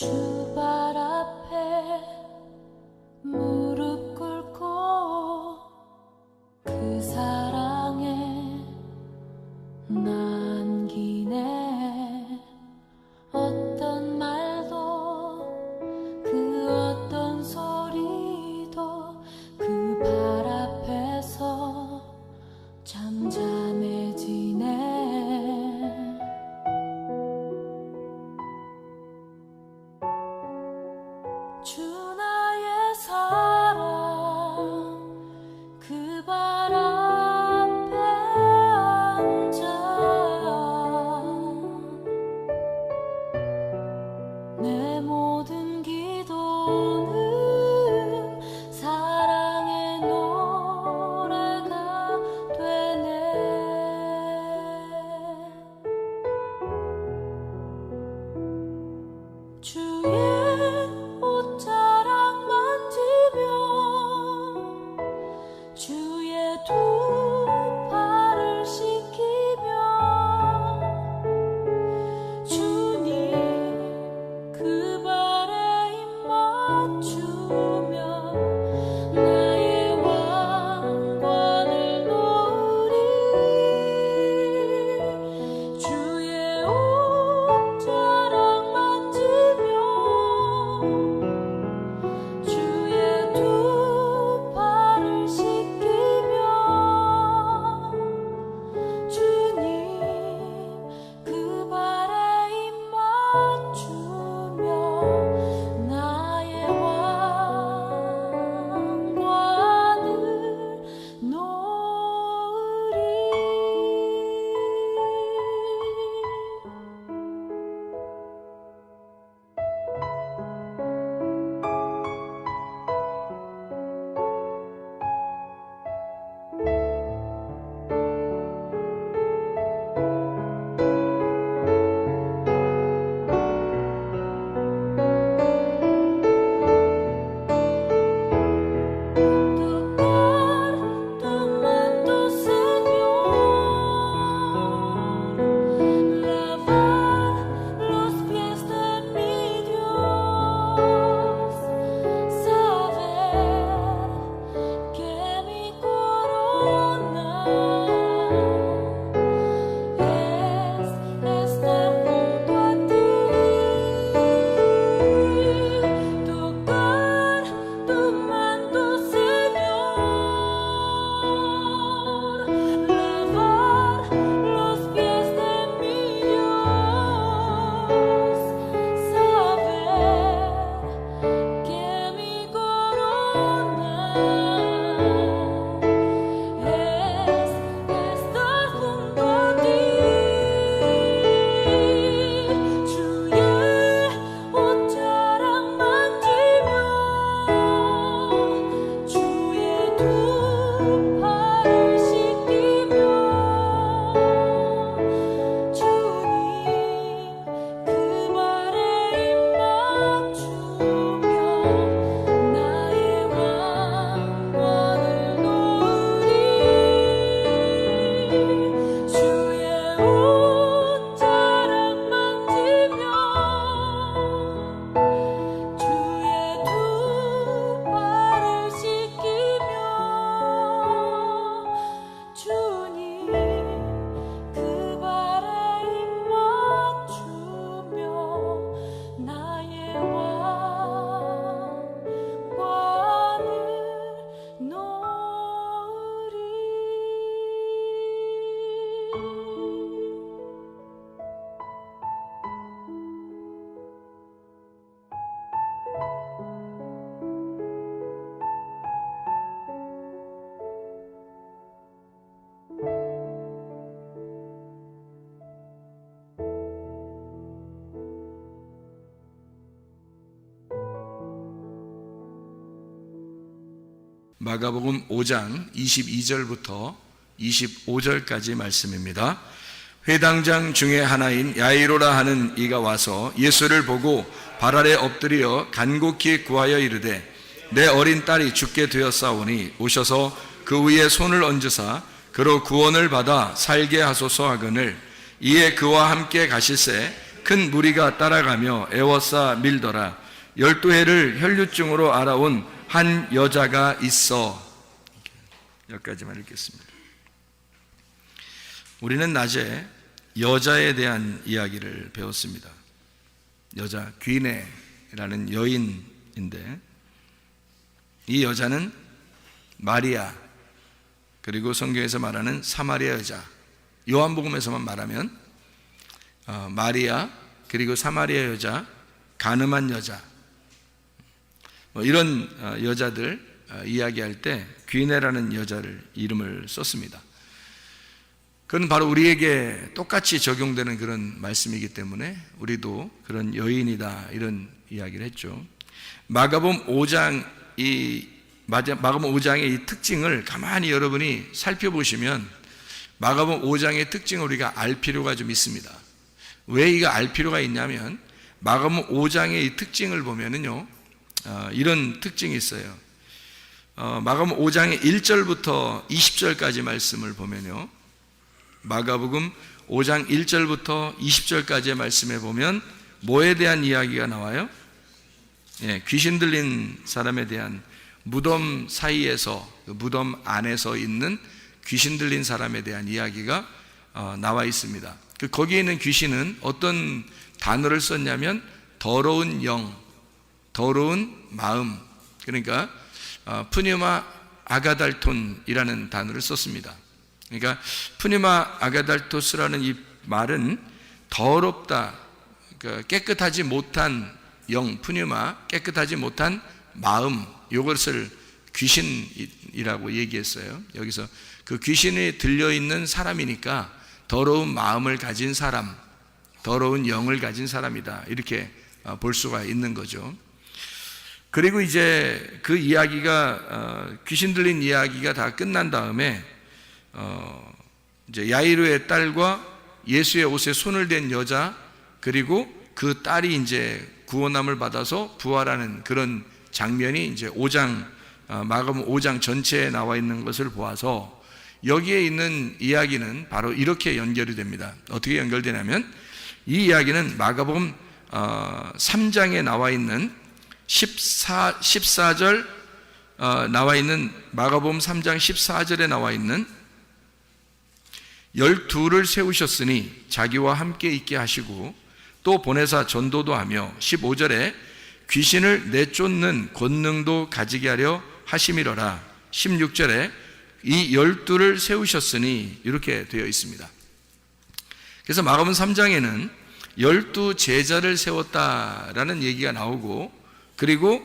주발 앞에 무릎 꿇고 그 사랑에 남기네. 어떤 말도 그 어떤 소리도 그 발 앞에서 잠잠해지네. 주 나의 사랑 그 발 앞에 앉아 내 모든 기도는 사랑의 노래가 되네. 주의 옷자락 만지며 주의 두 팔을 씻기며 주님 그 발에 입 맞추며 나의 왕관을 놓으리. 주의 옷자락 만지며 주의 두 팔을 씻기며 주님 그 발에 입 맞추며 나의 왕관을 놓으리. Tocar tu manto, Señor, lavar los pies de mi Dios, saber que mi corona es estar junto a ti. Tocar tu manto, Señor, lavar los pies de mi Dios, saber que mi corona es estar junto a ti. 주의 옷자락 만지며 주의 두 팔을 씻기며 주님 그 발에 입 맞추며 나의 왕관을 놓으리. 주의 옷자락 만지며 주의 두 팔을 씻기며 주님 그 발에 입 맞추며 나의 왕관을 놓으리. 마가복음 5장 22절부터 25절까지 말씀입니다. 회당장 중에 하나인 야이로라 하는 이가 와서 예수를 보고 발 아래 엎드려 간곡히 구하여 이르되 내 어린 딸이 죽게 되었사오니 오셔서 그 위에 손을 얹으사 그로 구원을 받아 살게 하소서 하거늘 이에 그와 함께 가실새 큰 무리가 따라가며 애워싸 밀더라. 12해를 혈류증으로 알아온 한 여자가 있어. 여기까지만 읽겠습니다. 우리는 낮에 여자에 대한 이야기를 배웠습니다. 여자 귀네라는 여인인데, 이 여자는 마리아, 그리고 성경에서 말하는 사마리아 여자, 요한복음에서만 말하면 마리아, 그리고 사마리아 여자, 가늠한 여자, 이런 여자들 이야기할 때 귀네라는 여자를 이름을 썼습니다. 그건 바로 우리에게 똑같이 적용되는 그런 말씀이기 때문에 우리도 그런 여인이다, 이런 이야기를 했죠. 마가복음 5장의 이 특징을 가만히 여러분이 살펴보시면 마가복음 5장의 특징을 우리가 알 필요가 좀 있습니다. 왜 이거 알 필요가 있냐면, 마가복음 5장의 이 특징을 보면은요, 이런 특징이 있어요. 마가복음 5장의 1절부터 20절까지 말씀을 보면요, 마가복음 5장 1절부터 20절까지의 말씀에 보면 뭐에 대한 이야기가 나와요? 귀신 들린 사람에 대한, 무덤 사이에서, 무덤 안에서 있는 귀신 들린 사람에 대한 이야기가 나와 있습니다. 거기에 있는 귀신은 어떤 단어를 썼냐면 더러운 영, 더러운 마음, 그러니까 푸뉴마 아가달톤이라는 단어를 썼습니다. 그러니까 푸뉴마 아가달토스라는 이 말은 더럽다, 그러니까 깨끗하지 못한 영, 푸뉴마, 깨끗하지 못한 마음, 이것을 귀신이라고 얘기했어요. 여기서 그 귀신이 들려있는 사람이니까 더러운 마음을 가진 사람, 더러운 영을 가진 사람이다, 이렇게 볼 수가 있는 거죠. 그리고 이제 그 이야기가, 귀신 들린 이야기가 다 끝난 다음에 이제 야이로의 딸과 예수의 옷에 손을 댄 여자, 그리고 그 딸이 이제 구원함을 받아서 부활하는 그런 장면이 이제 5장, 마가복음 5장 전체에 나와 있는 것을 보아서 여기에 있는 이야기는 바로 이렇게 연결이 됩니다. 어떻게 연결되냐면, 이 이야기는 마가복음 3장에 나와 있는 14절 나와 있는, 마가복음 3장 14절에 나와 있는 12를 세우셨으니 자기와 함께 있게 하시고 또 보내사 전도도 하며, 15절에 귀신을 내쫓는 권능도 가지게 하려 하심이로라. 16절에 이 12를 세우셨으니, 이렇게 되어 있습니다. 그래서 마가복음 3장에는 12 제자를 세웠다라는 얘기가 나오고, 그리고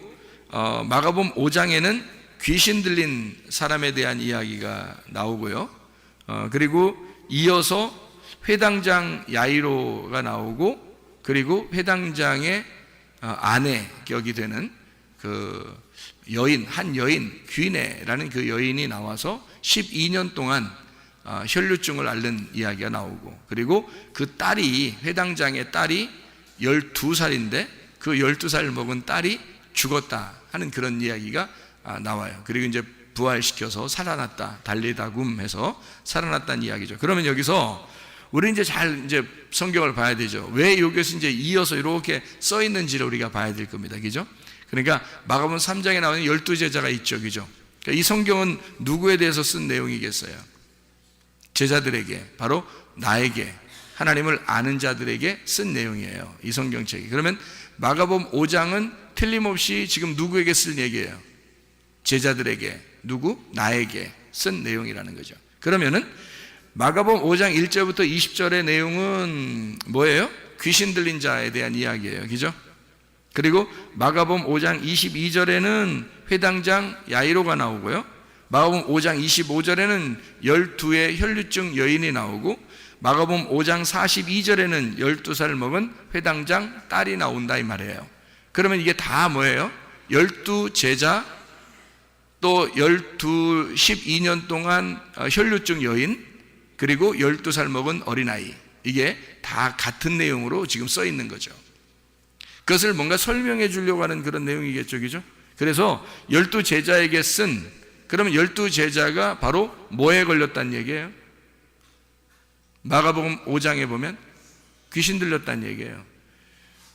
마가복음 5장에는 귀신 들린 사람에 대한 이야기가 나오고요. 그리고 이어서 회당장 야이로가 나오고, 그리고 회당장의 아내 격이 되는 그 여인, 한 여인, 귀네라는 그 여인이 나와서 12년 동안 혈류증을 앓는 이야기가 나오고, 그리고 그 딸이, 회당장의 딸이 12살인데 그 12살 먹은 딸이 죽었다 하는 그런 이야기가 나와요. 그리고 이제 부활시켜서 살아났다, 달리다굼 해서 살아났다는 이야기죠. 그러면 여기서 우리 이제 이제 성경을 봐야 되죠. 왜 여기서 이제 이어서 이렇게 써 있는지를 우리가 봐야 될 겁니다. 그죠? 그러니까 마가복음 3장에 나오는 12제자가 있죠. 그죠? 그러니까 이 성경은 누구에 대해서 쓴 내용이겠어요? 제자들에게, 바로 나에게, 하나님을 아는 자들에게 쓴 내용이에요, 이 성경책이. 그러면 마가복음 5장은 틀림없이 지금 누구에게 쓴 얘기예요? 제자들에게, 누구? 나에게 쓴 내용이라는 거죠. 그러면은 마가복음 5장 1절부터 20절의 내용은 뭐예요? 귀신 들린 자에 대한 이야기예요. 그죠? 그리고 마가복음 5장 22절에는 회당장 야이로가 나오고요. 마가복음 5장 25절에는 12의 혈류증 여인이 나오고, 마가복음 5장 42절에는 12살 먹은 회당장 딸이 나온다, 이 말이에요. 그러면 이게 다 뭐예요? 12 제자, 또 12년 동안 혈류증 여인, 그리고 12살 먹은 어린아이, 이게 다 같은 내용으로 지금 써 있는 거죠. 그것을 뭔가 설명해 주려고 하는 그런 내용이겠죠. 그죠? 그래서 12 제자에게 쓴, 그러면 12 제자가 바로 뭐에 걸렸다는 얘기예요? 마가복음 5장에 보면 귀신 들렸다는 얘기예요.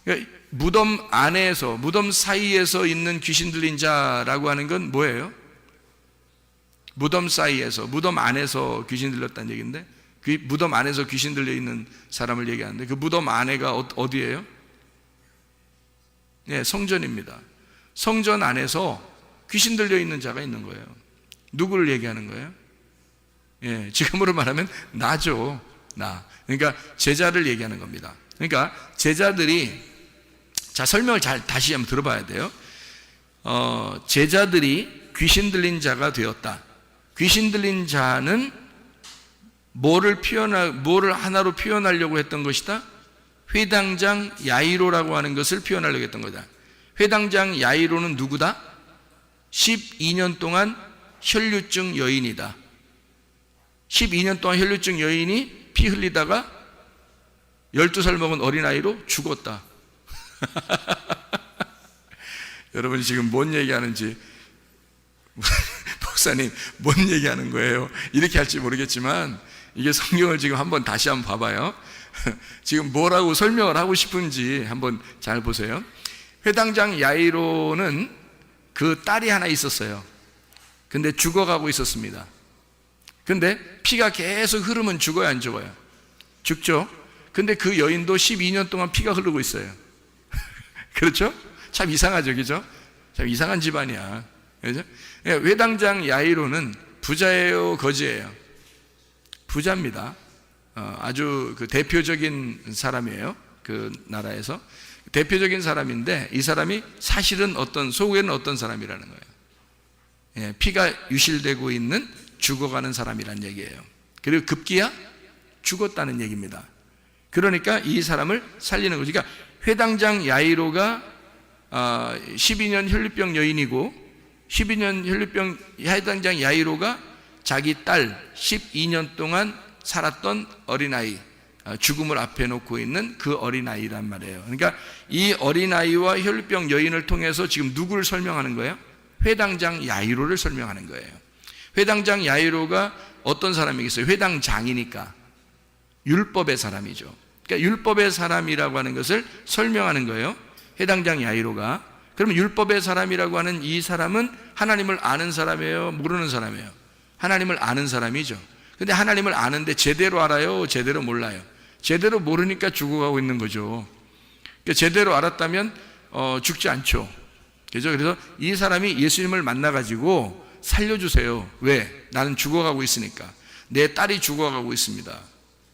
그러니까 무덤 안에서, 무덤 사이에서 있는 귀신 들린 자라고 하는 건 뭐예요? 무덤 사이에서, 무덤 안에서 귀신 들렸다는 얘기인데, 그 무덤 안에서 귀신 들려 있는 사람을 얘기하는데, 그 무덤 안에가 어디예요? 네, 성전입니다. 성전 안에서 귀신 들려 있는 자가 있는 거예요. 누구를 얘기하는 거예요? 예, 지금으로 말하면 나죠. 나. 그러니까 제자를 얘기하는 겁니다. 그러니까 제자들이, 자, 설명을 잘 다시 한번 들어봐야 돼요. 제자들이 귀신 들린 자가 되었다. 귀신 들린 자는 뭐를 하나로 표현하려고 했던 것이다? 회당장 야이로라고 하는 것을 표현하려고 했던 거다. 회당장 야이로는 누구다? 12년 동안 혈류증 여인이다. 12년 동안 혈류증 여인이 피 흘리다가 12살 먹은 어린아이로 죽었다. 여러분 지금 뭔 얘기하는지, 목사님 뭔 얘기하는 거예요? 이렇게 할지 모르겠지만 이게 성경을 지금 다시 한번 봐봐요. 지금 뭐라고 설명을 하고 싶은지 한번 잘 보세요. 회당장 야이로는 그 딸이 하나 있었어요. 근데 죽어가고 있었습니다. 근데 피가 계속 흐르면 죽어요, 안 죽어요? 죽죠. 근데 그 여인도 12년 동안 피가 흐르고 있어요. 그렇죠? 참 이상하죠, 그죠? 참 이상한 집안이야. 그죠? 회당장 야이로는 부자예요, 거지예요? 부자입니다. 아주 그 대표적인 사람이에요. 그 나라에서 대표적인 사람인데, 이 사람이 사실은 속에는 어떤 사람이라는 거예요. 예, 피가 유실되고 있는, 죽어가는 사람이란 얘기예요. 그리고 급기야 죽었다는 얘기입니다. 그러니까 이 사람을 살리는 거죠. 그러니까 회당장 야이로가 12년 혈류병 여인이고, 12년 혈류병 회당장 야이로가 자기 딸 12년 동안 살았던 어린아이, 죽음을 앞에 놓고 있는 그 어린아이란 말이에요. 그러니까 이 어린아이와 혈류병 여인을 통해서 지금 누구를 설명하는 거예요? 회당장 야이로를 설명하는 거예요. 회당장 야이로가 어떤 사람이겠어요? 회당장이니까 율법의 사람이죠. 그러니까 율법의 사람이라고 하는 것을 설명하는 거예요. 회당장 야이로가. 그러면 율법의 사람이라고 하는 이 사람은 하나님을 아는 사람이에요? 모르는 사람이에요? 하나님을 아는 사람이죠. 근데 하나님을 아는데 제대로 알아요? 제대로 몰라요? 제대로 모르니까 죽어가고 있는 거죠. 그러니까 제대로 알았다면 죽지 않죠. 그죠? 그래서 이 사람이 예수님을 만나가지고 살려주세요. 왜? 나는 죽어가고 있으니까. 내 딸이 죽어가고 있습니다.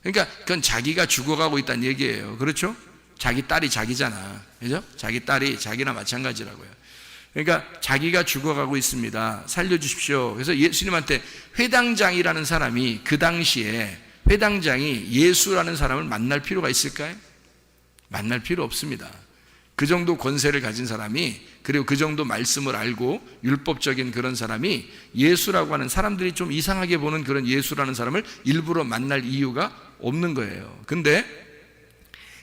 그러니까 그건 자기가 죽어가고 있다는 얘기예요. 그렇죠? 자기 딸이 자기잖아. 그죠? 자기 딸이 자기나 마찬가지라고요. 그러니까 자기가 죽어가고 있습니다. 살려주십시오. 그래서 예수님한테, 회당장이라는 사람이 그 당시에, 회당장이 예수라는 사람을 만날 필요가 있을까요? 만날 필요 없습니다. 그 정도 권세를 가진 사람이, 그리고 그 정도 말씀을 알고 율법적인 그런 사람이 예수라고 하는, 사람들이 좀 이상하게 보는 그런 예수라는 사람을 일부러 만날 이유가 없는 거예요. 근데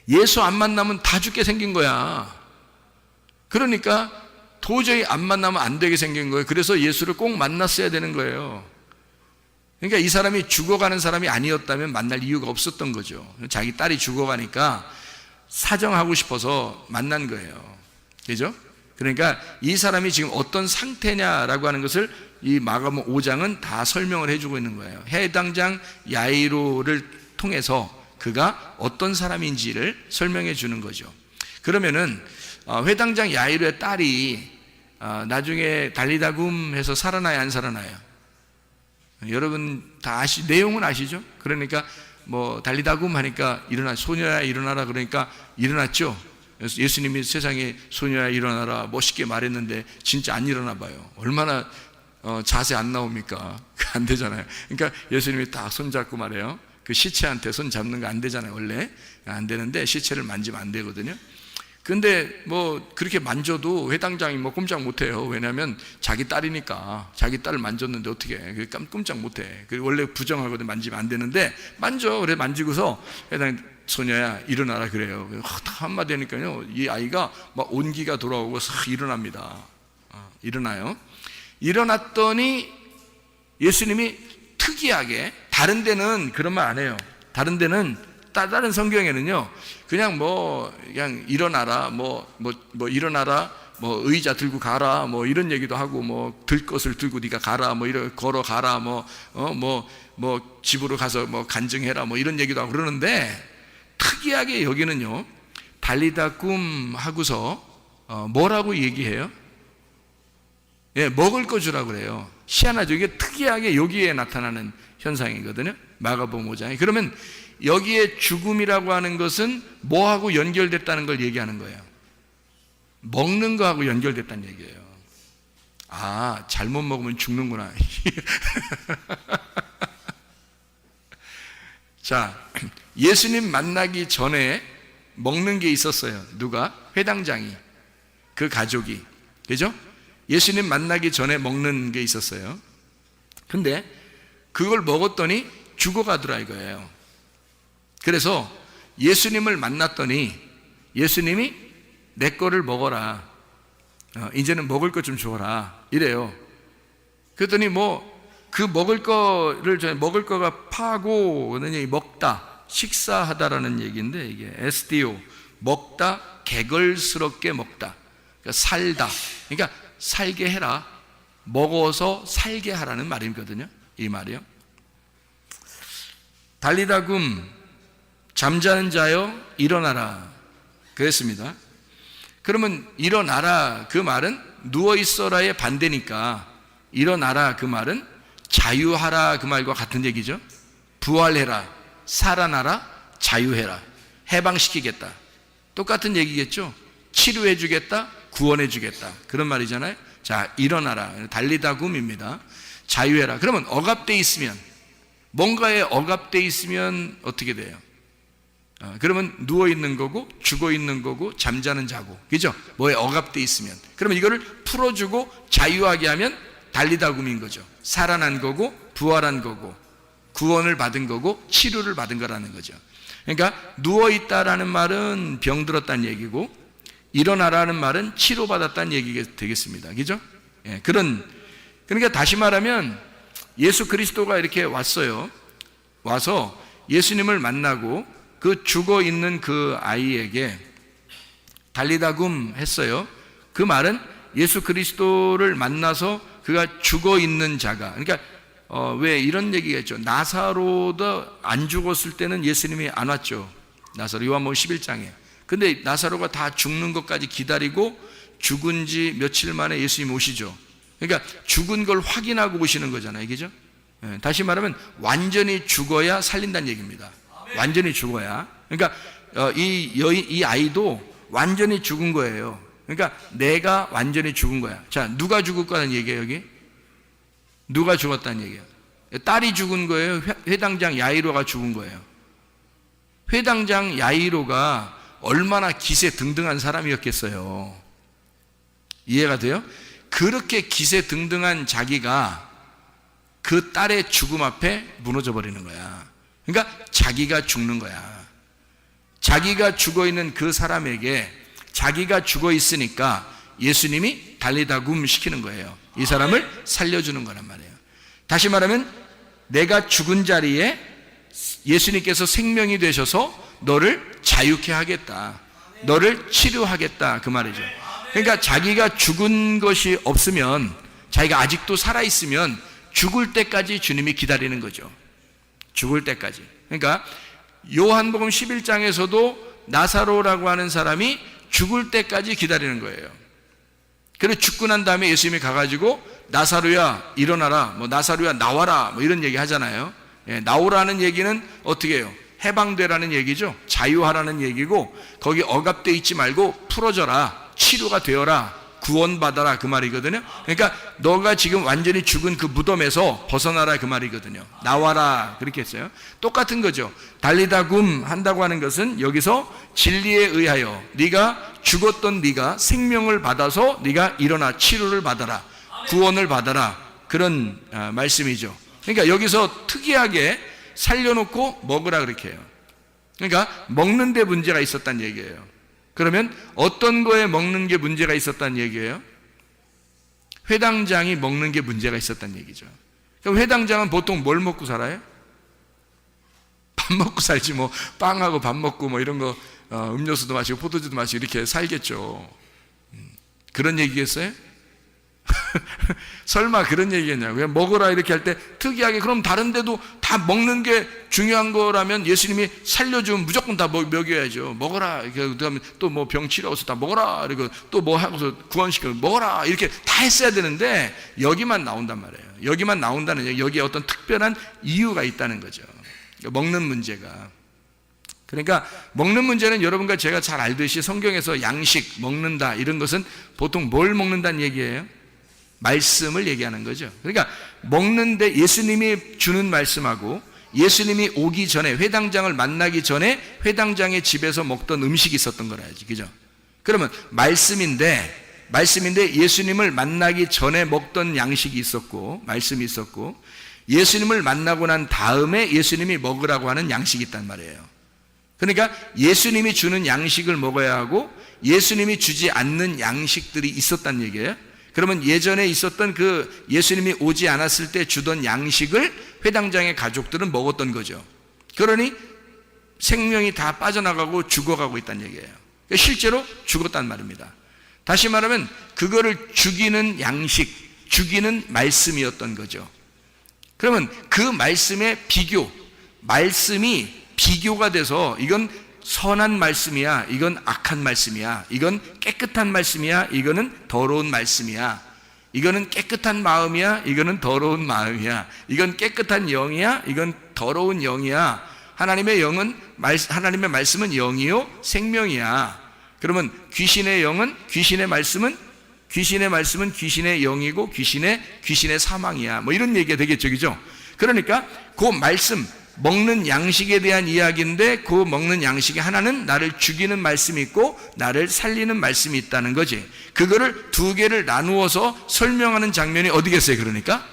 예수 안 만나면 다 죽게 생긴 거야. 그러니까 도저히 안 만나면 안 되게 생긴 거예요. 그래서 예수를 꼭 만났어야 되는 거예요. 그러니까 이 사람이 죽어가는 사람이 아니었다면 만날 이유가 없었던 거죠. 자기 딸이 죽어가니까 사정하고 싶어서 만난 거예요. 그죠? 그러니까 이 사람이 지금 어떤 상태냐라고 하는 것을 이 마가복음 5장은 다 설명을 해주고 있는 거예요. 회당장 야이로를 통해서 그가 어떤 사람인지를 설명해 주는 거죠. 그러면은 회당장 야이로의 딸이 나중에 달리다굼 해서 살아나요, 안 살아나요? 여러분 다 내용은 아시죠? 그러니까 뭐 달리다굼 하니까 소녀야 일어나라, 그러니까 일어났죠. 예수님이 세상에 소녀야 일어나라 멋있게 말했는데 진짜 안 일어나 봐요. 얼마나 자세 안 나옵니까? 안 되잖아요. 그러니까 예수님이 딱 손잡고 말해요. 그 시체한테 손 잡는 거 안 되잖아요. 원래 안 되는데 시체를 만지면 안 되거든요. 근데 뭐 그렇게 만져도 회당장이 뭐 꼼짝 못해요. 왜냐하면 자기 딸이니까. 자기 딸을 만졌는데 어떻게 해? 꼼짝 못해. 원래 부정하거든. 만지면 안 되는데 만져. 그래 만지고서 회당 소녀야 일어나라 그래요. 한마디 하니까요, 이 아이가 막 온기가 돌아오고 싹 일어납니다. 일어나요. 일어났더니 예수님이 특이하게, 다른 데는 그런 말 안 해요. 다른 데는 다른 성경에는요, 그냥 그냥 일어나라, 일어나라, 의자 들고 가라, 이런 얘기도 하고, 들 것을 들고 네가 가라, 걸어가라, 집으로 가서 간증해라, 이런 얘기도 하고 그러는데, 특이하게 여기는요, 달리다 굼 하고서, 뭐라고 얘기해요? 예, 먹을 거 주라고 그래요. 희한하죠. 이게 특이하게 여기에 나타나는 현상이거든요. 마가복음 5장에. 그러면 여기에 죽음이라고 하는 것은 뭐하고 연결됐다는 걸 얘기하는 거예요. 먹는 거하고 연결됐다는 얘기예요. 아, 잘못 먹으면 죽는구나. 자, 예수님 만나기 전에 먹는 게 있었어요. 누가? 회당장이, 그 가족이. 그죠? 예수님 만나기 전에 먹는 게 있었어요. 근데 그걸 먹었더니 죽어가더라 이거예요. 그래서 예수님을 만났더니 예수님이 내 거를 먹어라, 이제는 먹을 것 좀 줘라 이래요. 그랬더니 그 먹을 거가 파고 먹다, 식사하다라는 얘기인데, 이게 에스티오, 먹다, 개걸스럽게 먹다, 그러니까 살다, 그러니까 살게 해라, 먹어서 살게 하라는 말이거든요. 이 말이요. 달리다 굼, 잠자는 자여 일어나라 그랬습니다. 그러면 일어나라 그 말은 누워있어라의 반대니까, 일어나라 그 말은 자유하라 그 말과 같은 얘기죠. 부활해라, 살아나라, 자유해라, 해방시키겠다, 똑같은 얘기겠죠. 치료해주겠다, 구원해주겠다, 그런 말이잖아요. 자, 일어나라, 달리다 굼입니다. 자유해라. 그러면 억압되어 있으면, 뭔가에 억압되어 있으면 어떻게 돼요? 그러면 누워있는 거고, 죽어있는 거고, 잠자는 자고, 그죠? 뭐에 억압되어 있으면, 그러면 이거를 풀어주고 자유하게 하면 달리다 굼인 거죠. 살아난 거고, 부활한 거고, 구원을 받은 거고, 치료를 받은 거라는 거죠. 그러니까 누워있다라는 말은 병들었다는 얘기고, 일어나라는 말은 치료받았다는 얘기가 되겠습니다. 그죠? 예, 그러니까 다시 말하면 예수 그리스도가 이렇게 왔어요. 와서 예수님을 만나고 그 죽어 있는 그 아이에게 달리다 굼 했어요. 그 말은 예수 그리스도를 만나서 그가 죽어 있는 자가, 그러니까 왜 이런 얘기가 있죠. 나사로도 안 죽었을 때는 예수님이 안 왔죠. 나사로, 요한복음 11장에. 근데 나사로가 다 죽는 것까지 기다리고 죽은 지 며칠 만에 예수님 오시죠. 그러니까 죽은 걸 확인하고 오시는 거잖아요. 그죠? 다시 말하면 완전히 죽어야 살린다는 얘기입니다. 완전히 죽어야. 그러니까 이 아이도 완전히 죽은 거예요. 그러니까 내가 완전히 죽은 거야. 자, 누가 죽을 거라는 얘기예요, 여기? 누가 죽었다는 얘기예요? 딸이 죽은 거예요? 회당장 야이로가 죽은 거예요? 회당장 야이로가 얼마나 기세등등한 사람이었겠어요. 이해가 돼요? 그렇게 기세등등한 자기가 그 딸의 죽음 앞에 무너져 버리는 거야. 그러니까 자기가 죽는 거야. 자기가 죽어 있는 그 사람에게, 자기가 죽어 있으니까 예수님이 달리다 굼 시키는 거예요. 이 사람을 살려주는 거란 말이에요. 다시 말하면 내가 죽은 자리에 예수님께서 생명이 되셔서 너를 자유케 하겠다, 너를 치료하겠다, 그 말이죠. 그러니까 자기가 죽은 것이 없으면, 자기가 아직도 살아있으면 죽을 때까지 주님이 기다리는 거죠. 죽을 때까지. 그러니까 요한복음 11장에서도 나사로라고 하는 사람이 죽을 때까지 기다리는 거예요. 그래서 죽고 난 다음에 예수님이 가가지고 나사로야 일어나라, 나사로야 나와라, 이런 얘기 하잖아요. 예, 나오라는 얘기는 어떻게 해요? 해방되라는 얘기죠. 자유하라는 얘기고, 거기 억압되어 있지 말고 풀어져라, 치료가 되어라, 구원받아라, 그 말이거든요. 그러니까 너가 지금 완전히 죽은 그 무덤에서 벗어나라, 그 말이거든요. 나와라, 그렇게 했어요. 똑같은 거죠. 달리다 굼 한다고 하는 것은 여기서 진리에 의하여 네가 죽었던 네가 생명을 받아서 네가 일어나 치료를 받아라, 구원을 받아라, 그런 말씀이죠. 그러니까 여기서 특이하게 살려놓고 먹으라 그렇게 해요. 그러니까 먹는 데 문제가 있었다는 얘기예요. 그러면 어떤 거에 먹는 게 문제가 있었다는 얘기예요? 회당장이 먹는 게 문제가 있었다는 얘기죠. 그럼 회당장은 보통 뭘 먹고 살아요? 밥 먹고 살지 뭐 빵하고 밥 먹고 뭐 이런 거 음료수도 마시고 포도주도 마시고 이렇게 살겠죠. 그런 얘기겠어요? 설마 그런 얘기겠냐고. 그냥 먹어라 이렇게 할 때 특이하게 그럼 다른 데도 다 먹는 게 중요한 거라면 예수님이 살려주면 무조건 다 먹여야죠. 먹어라. 그다음에 또 뭐 병 치료해서 다 먹어라. 그리고 또 뭐 하고서 구원시켜 먹어라. 이렇게 다 했어야 되는데 여기만 나온단 말이에요. 여기만 나온다는 얘기, 여기에 어떤 특별한 이유가 있다는 거죠. 먹는 문제가. 그러니까 먹는 문제는 여러분과 제가 잘 알듯이 성경에서 양식, 먹는다 이런 것은 보통 뭘 먹는다는 얘기예요? 말씀을 얘기하는 거죠. 그러니까 먹는데 예수님이 주는 말씀하고 예수님이 오기 전에 회당장을 만나기 전에 회당장의 집에서 먹던 음식이 있었던 거라야지. 그죠? 그러면 말씀인데 예수님을 만나기 전에 먹던 양식이 있었고 말씀이 있었고 예수님을 만나고 난 다음에 예수님이 먹으라고 하는 양식이 있단 말이에요. 그러니까 예수님이 주는 양식을 먹어야 하고 예수님이 주지 않는 양식들이 있었단 얘기예요. 그러면 예전에 있었던 그 예수님이 오지 않았을 때 주던 양식을 회당장의 가족들은 먹었던 거죠. 그러니 생명이 다 빠져나가고 죽어가고 있다는 얘기예요. 그러니까 실제로 죽었단 말입니다. 다시 말하면 그거를 죽이는 양식, 죽이는 말씀이었던 거죠. 그러면 그 말씀의 말씀이 비교가 돼서 이건 선한 말씀이야, 이건 악한 말씀이야, 이건 깨끗한 말씀이야, 이거는 더러운 말씀이야, 이거는 깨끗한 마음이야, 이거는 더러운 마음이야, 이건 깨끗한 영이야, 이건 더러운 영이야. 하나님의 말씀은 영이요 생명이야. 그러면 귀신의 말씀은 귀신의 영이고 귀신의 사망이야. 뭐 이런 얘기가 되겠죠, 그죠? 그러니까 그 말씀, 먹는 양식에 대한 이야기인데 그 먹는 양식에 하나는 나를 죽이는 말씀이 있고 나를 살리는 말씀이 있다는 거지. 그거를 두 개를 나누어서 설명하는 장면이 어디겠어요? 그러니까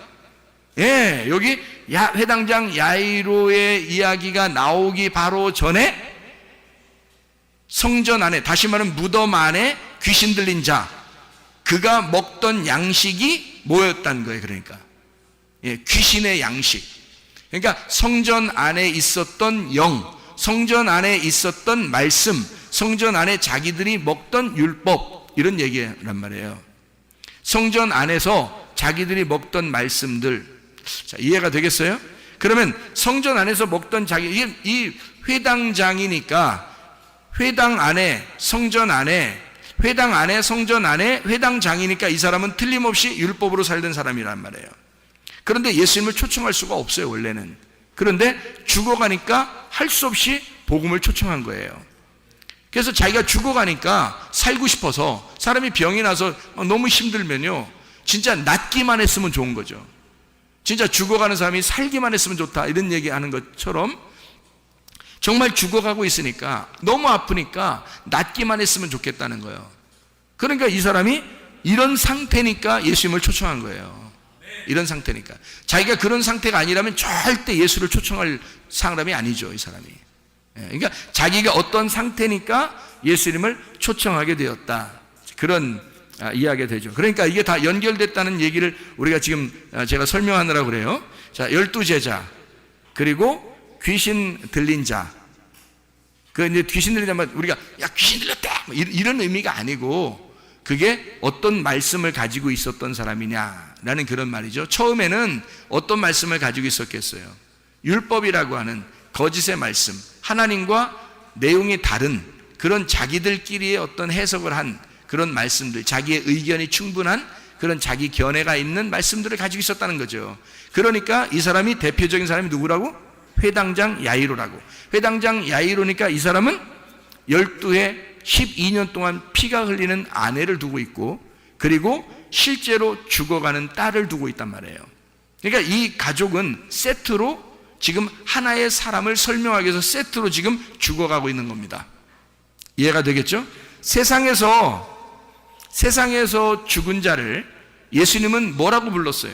여기 회당장 야이로의 이야기가 나오기 바로 전에 성전 안에, 다시 말하면 무덤 안에 귀신 들린 자, 그가 먹던 양식이 뭐였다는 거예요? 그러니까 귀신의 양식. 그러니까 성전 안에 있었던 영, 성전 안에 있었던 말씀, 성전 안에 자기들이 먹던 율법, 이런 얘기란 말이에요. 성전 안에서 자기들이 먹던 말씀들. 자, 이해가 되겠어요? 그러면 성전 안에서 먹던 이 회당장이니까 회당 안에 성전 안에 회당장이니까 이 사람은 틀림없이 율법으로 살던 사람이란 말이에요. 그런데 예수님을 초청할 수가 없어요, 원래는. 그런데 죽어가니까 할 수 없이 복음을 초청한 거예요. 그래서 자기가 죽어가니까 살고 싶어서, 사람이 병이 나서 너무 힘들면요, 진짜 낫기만 했으면 좋은 거죠. 진짜 죽어가는 사람이 살기만 했으면 좋다, 이런 얘기하는 것처럼 정말 죽어가고 있으니까, 너무 아프니까 낫기만 했으면 좋겠다는 거예요. 그러니까 이 사람이 이런 상태니까 예수님을 초청한 거예요. 이런 상태니까. 자기가 그런 상태가 아니라면 절대 예수를 초청할 사람이 아니죠, 이 사람이. 그러니까 자기가 어떤 상태니까 예수님을 초청하게 되었다, 그런 이야기가 되죠. 그러니까 이게 다 연결됐다는 얘기를 우리가 지금 제가 설명하느라고 그래요. 자, 12제자, 그리고 귀신 들린 자. 이제 귀신 들린 자면 우리가 귀신 들렸다, 이런 의미가 아니고, 그게 어떤 말씀을 가지고 있었던 사람이냐라는 그런 말이죠. 처음에는 어떤 말씀을 가지고 있었겠어요? 율법이라고 하는 거짓의 말씀, 하나님과 내용이 다른 그런 자기들끼리의 어떤 해석을 한 그런 말씀들, 자기의 의견이 충분한 그런 자기 견해가 있는 말씀들을 가지고 있었다는 거죠. 그러니까 이 사람이, 대표적인 사람이 누구라고? 회당장 야이로라고. 회당장 야이로니까 이 사람은 12해 12년 동안 피가 흘리는 아내를 두고 있고, 그리고 실제로 죽어가는 딸을 두고 있단 말이에요. 그러니까 이 가족은 세트로 지금 하나의 사람을 설명하기 위해서 세트로 지금 죽어가고 있는 겁니다. 이해가 되겠죠? 세상에서 죽은 자를 예수님은 뭐라고 불렀어요?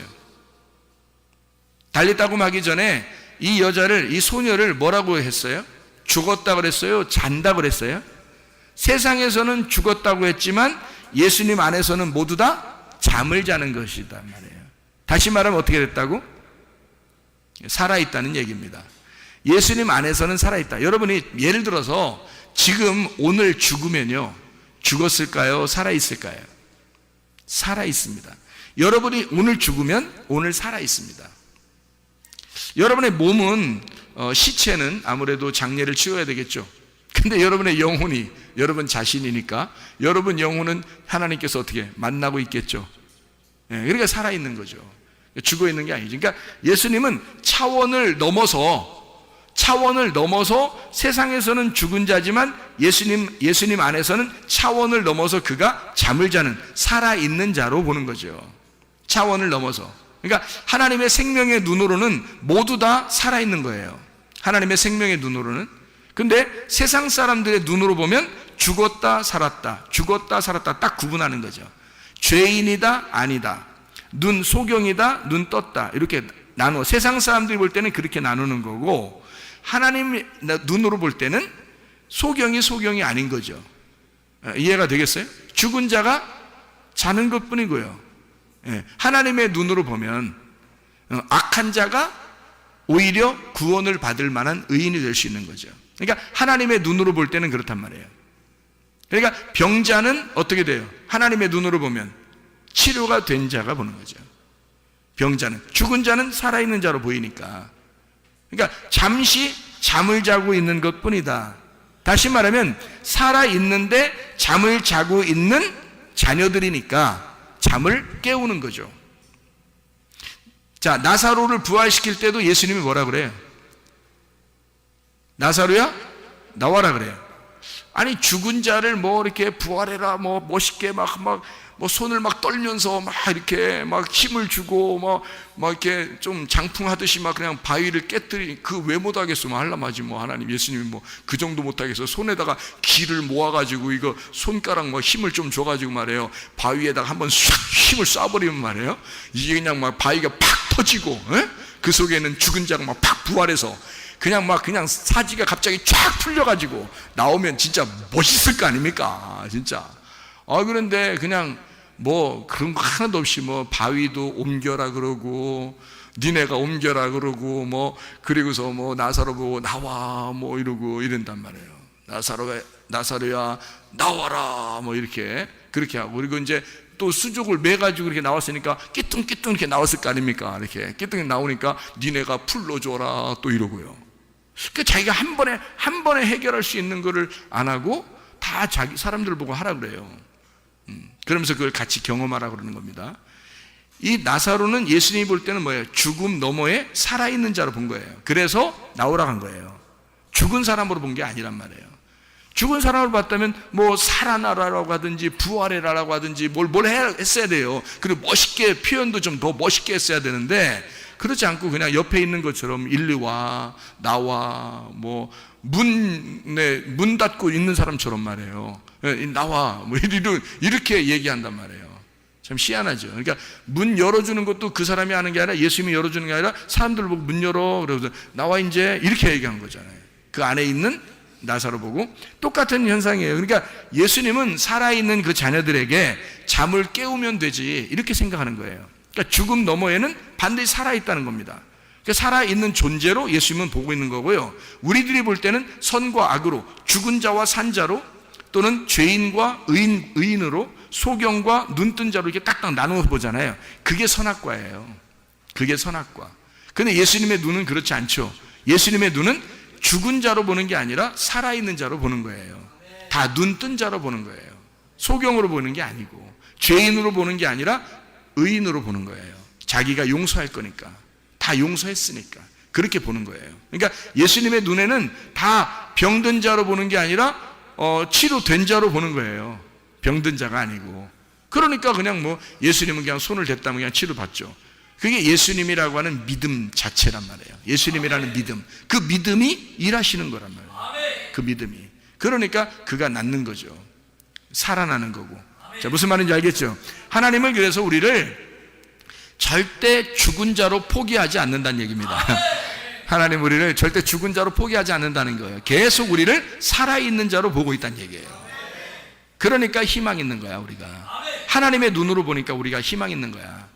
달리다고 하기 전에 이 여자를, 이 소녀를 뭐라고 했어요? 죽었다 그랬어요? 잔다 그랬어요? 세상에서는 죽었다고 했지만 예수님 안에서는 모두 다 잠을 자는 것이단 말이에요. 다시 말하면 어떻게 됐다고? 살아있다는 얘기입니다. 예수님 안에서는 살아있다. 여러분이 예를 들어서 지금 오늘 죽으면요, 죽었을까요? 살아있을까요? 살아있습니다. 여러분이 오늘 죽으면 오늘 살아있습니다. 여러분의 몸은 시체는 아무래도 장례를 치러야 되겠죠. 근데 여러분의 영혼이 여러분 자신이니까 여러분 영혼은 하나님께서 어떻게 만나고 있겠죠. 그러니까 살아있는 거죠. 죽어있는 게 아니죠. 그러니까 예수님은 차원을 넘어서 세상에서는 죽은 자지만 예수님 안에서는 차원을 넘어서 그가 잠을 자는 살아있는 자로 보는 거죠. 차원을 넘어서. 그러니까 하나님의 생명의 눈으로는 모두 다 살아있는 거예요. 하나님의 생명의 눈으로는. 근데 세상 사람들의 눈으로 보면 죽었다 살았다, 죽었다 살았다 딱 구분하는 거죠. 죄인이다 아니다, 눈 소경이다 눈 떴다, 이렇게 나누어 세상 사람들이 볼 때는 그렇게 나누는 거고, 하나님 눈으로 볼 때는 소경이 아닌 거죠. 이해가 되겠어요? 죽은 자가 자는 것뿐이고요. 하나님의 눈으로 보면 악한 자가 오히려 구원을 받을 만한 의인이 될 수 있는 거죠. 그러니까 하나님의 눈으로 볼 때는 그렇단 말이에요. 그러니까 병자는 어떻게 돼요? 하나님의 눈으로 보면 치료가 된 자가 보는 거죠. 병자는, 죽은 자는 살아있는 자로 보이니까. 그러니까 잠시 잠을 자고 있는 것뿐이다. 다시 말하면 살아있는데 잠을 자고 있는 자녀들이니까 잠을 깨우는 거죠. 자, 나사로를 부활시킬 때도 예수님이 뭐라 그래요? 나사로야 나와라 그래요. 아니 죽은 자를 뭐 이렇게 부활해라 뭐 멋있게 막 손을 막 떨면서 막 이렇게 막 힘을 주고 막 이렇게 좀 장풍하듯이 막 그냥 바위를 깨뜨리, 그 왜 못하겠어? 뭐 하려마지 뭐 하나님 예수님이 뭐 그 정도 못하겠어? 손에다가 기를 모아가지고 이거 손가락 뭐 힘을 좀 줘가지고 말이에요, 바위에다가 한번 싹 힘을 쏴버리면 말이에요, 이게 그냥 막 바위가 팍 터지고, 그 속에는 죽은 자가 막 팍 부활해서 그냥 사지가 갑자기 쫙 풀려가지고 나오면 진짜 멋있을 거 아닙니까? 진짜. 그런데 그냥 뭐 그런 거 하나도 없이 뭐 바위도 옮겨라 그러고 니네가 옮겨라 그러고 뭐 그리고서 뭐 나사로 보고 나와 뭐 이러고 이런단 말이에요. 나사로야 나와라 뭐 이렇게 그렇게 하고, 그리고 이제 또 수족을 매가지고 이렇게 나왔으니까 끼뚱끼뚱 이렇게 나왔을 거 아닙니까? 이렇게 끼뚱 나오니까 니네가 풀러줘라 또 이러고요. 그 자기가 한 번에 해결할 수 있는 거를 안 하고 다 자기 사람들을 보고 하라 그래요. 그러면서 그걸 같이 경험하라 그러는 겁니다. 이 나사로는 예수님이 볼 때는 뭐예요? 죽음 너머에 살아있는 자로 본 거예요. 그래서 나오라 한 거예요. 죽은 사람으로 본 게 아니란 말이에요. 죽은 사람을 봤다면 뭐 살아나라라고 하든지 부활해라라고 하든지 뭘 했어야 돼요. 그리고 멋있게 표현도 좀 더 멋있게 했어야 되는데 그렇지 않고 그냥 옆에 있는 것처럼 일리 와 나와 뭐 문 닫고 있는 사람처럼 말이에요. 나와 뭐 이렇게 얘기한단 말이에요. 참 희한하죠. 그러니까 문 열어주는 것도 그 사람이 하는 게 아니라 예수님이 열어주는 게 아니라 사람들 보고 문 열어 그러면서 나와 이제 이렇게 얘기한 거잖아요. 그 안에 있는 나사로 보고 똑같은 현상이에요. 그러니까 예수님은 살아있는 그 자녀들에게 잠을 깨우면 되지 이렇게 생각하는 거예요. 그러니까 죽음 너머에는 반드시 살아있다는 겁니다. 그러니까 살아있는 존재로 예수님은 보고 있는 거고요. 우리들이 볼 때는 선과 악으로, 죽은 자와 산 자로, 또는 죄인과 의인으로, 소경과 눈뜬 자로 이렇게 딱딱 나누어서 보잖아요. 그게 선악과예요. 그게 선악과. 근데 예수님의 눈은 그렇지 않죠. 예수님의 눈은 죽은 자로 보는 게 아니라 살아있는 자로 보는 거예요. 다 눈뜬 자로 보는 거예요. 소경으로 보는 게 아니고, 죄인으로 보는 게 아니라 의인으로 보는 거예요. 자기가 용서할 거니까, 다 용서했으니까 그렇게 보는 거예요. 그러니까 예수님의 눈에는 다 병든 자로 보는 게 아니라 치료된 자로 보는 거예요. 병든 자가 아니고. 그러니까 그냥 뭐 예수님은 그냥 손을 댔다면 그냥 치료받죠. 그게 예수님이라고 하는 믿음 자체란 말이에요. 예수님이라는 믿음, 그 믿음이 일하시는 거란 말이에요. 그 믿음이. 그러니까 그가 낫는 거죠. 살아나는 거고. 자, 무슨 말인지 알겠죠? 하나님은 그래서 우리를 절대 죽은 자로 포기하지 않는다는 얘기입니다. 하나님 우리를 절대 죽은 자로 포기하지 않는다는 거예요. 계속 우리를 살아있는 자로 보고 있다는 얘기예요. 그러니까 희망 있는 거야 우리가. 하나님의 눈으로 보니까 우리가 희망 있는 거야.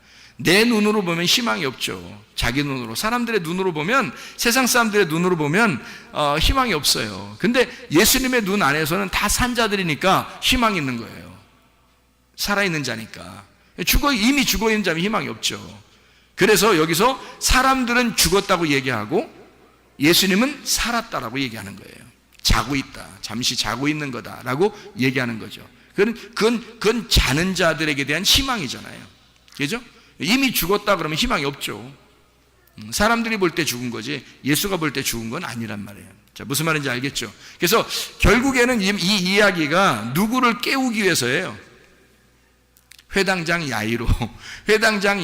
내 눈으로 보면 희망이 없죠. 자기 눈으로, 사람들의 눈으로 보면, 세상 사람들의 눈으로 보면 희망이 없어요. 근데 예수님의 눈 안에서는 다 산 자들이니까 희망이 있는 거예요. 살아있는 자니까. 이미 죽어있는 자면 희망이 없죠. 그래서 여기서 사람들은 죽었다고 얘기하고 예수님은 살았다라고 얘기하는 거예요. 자고 있다, 잠시 자고 있는 거다라고 얘기하는 거죠. 그건 자는 자들에게 대한 희망이잖아요. 그죠? 이미 죽었다 그러면 희망이 없죠. 사람들이 볼 때 죽은 거지 예수가 볼 때 죽은 건 아니란 말이에요. 자, 무슨 말인지 알겠죠? 그래서 결국에는 이 이야기가 누구를 깨우기 위해서예요. 회당장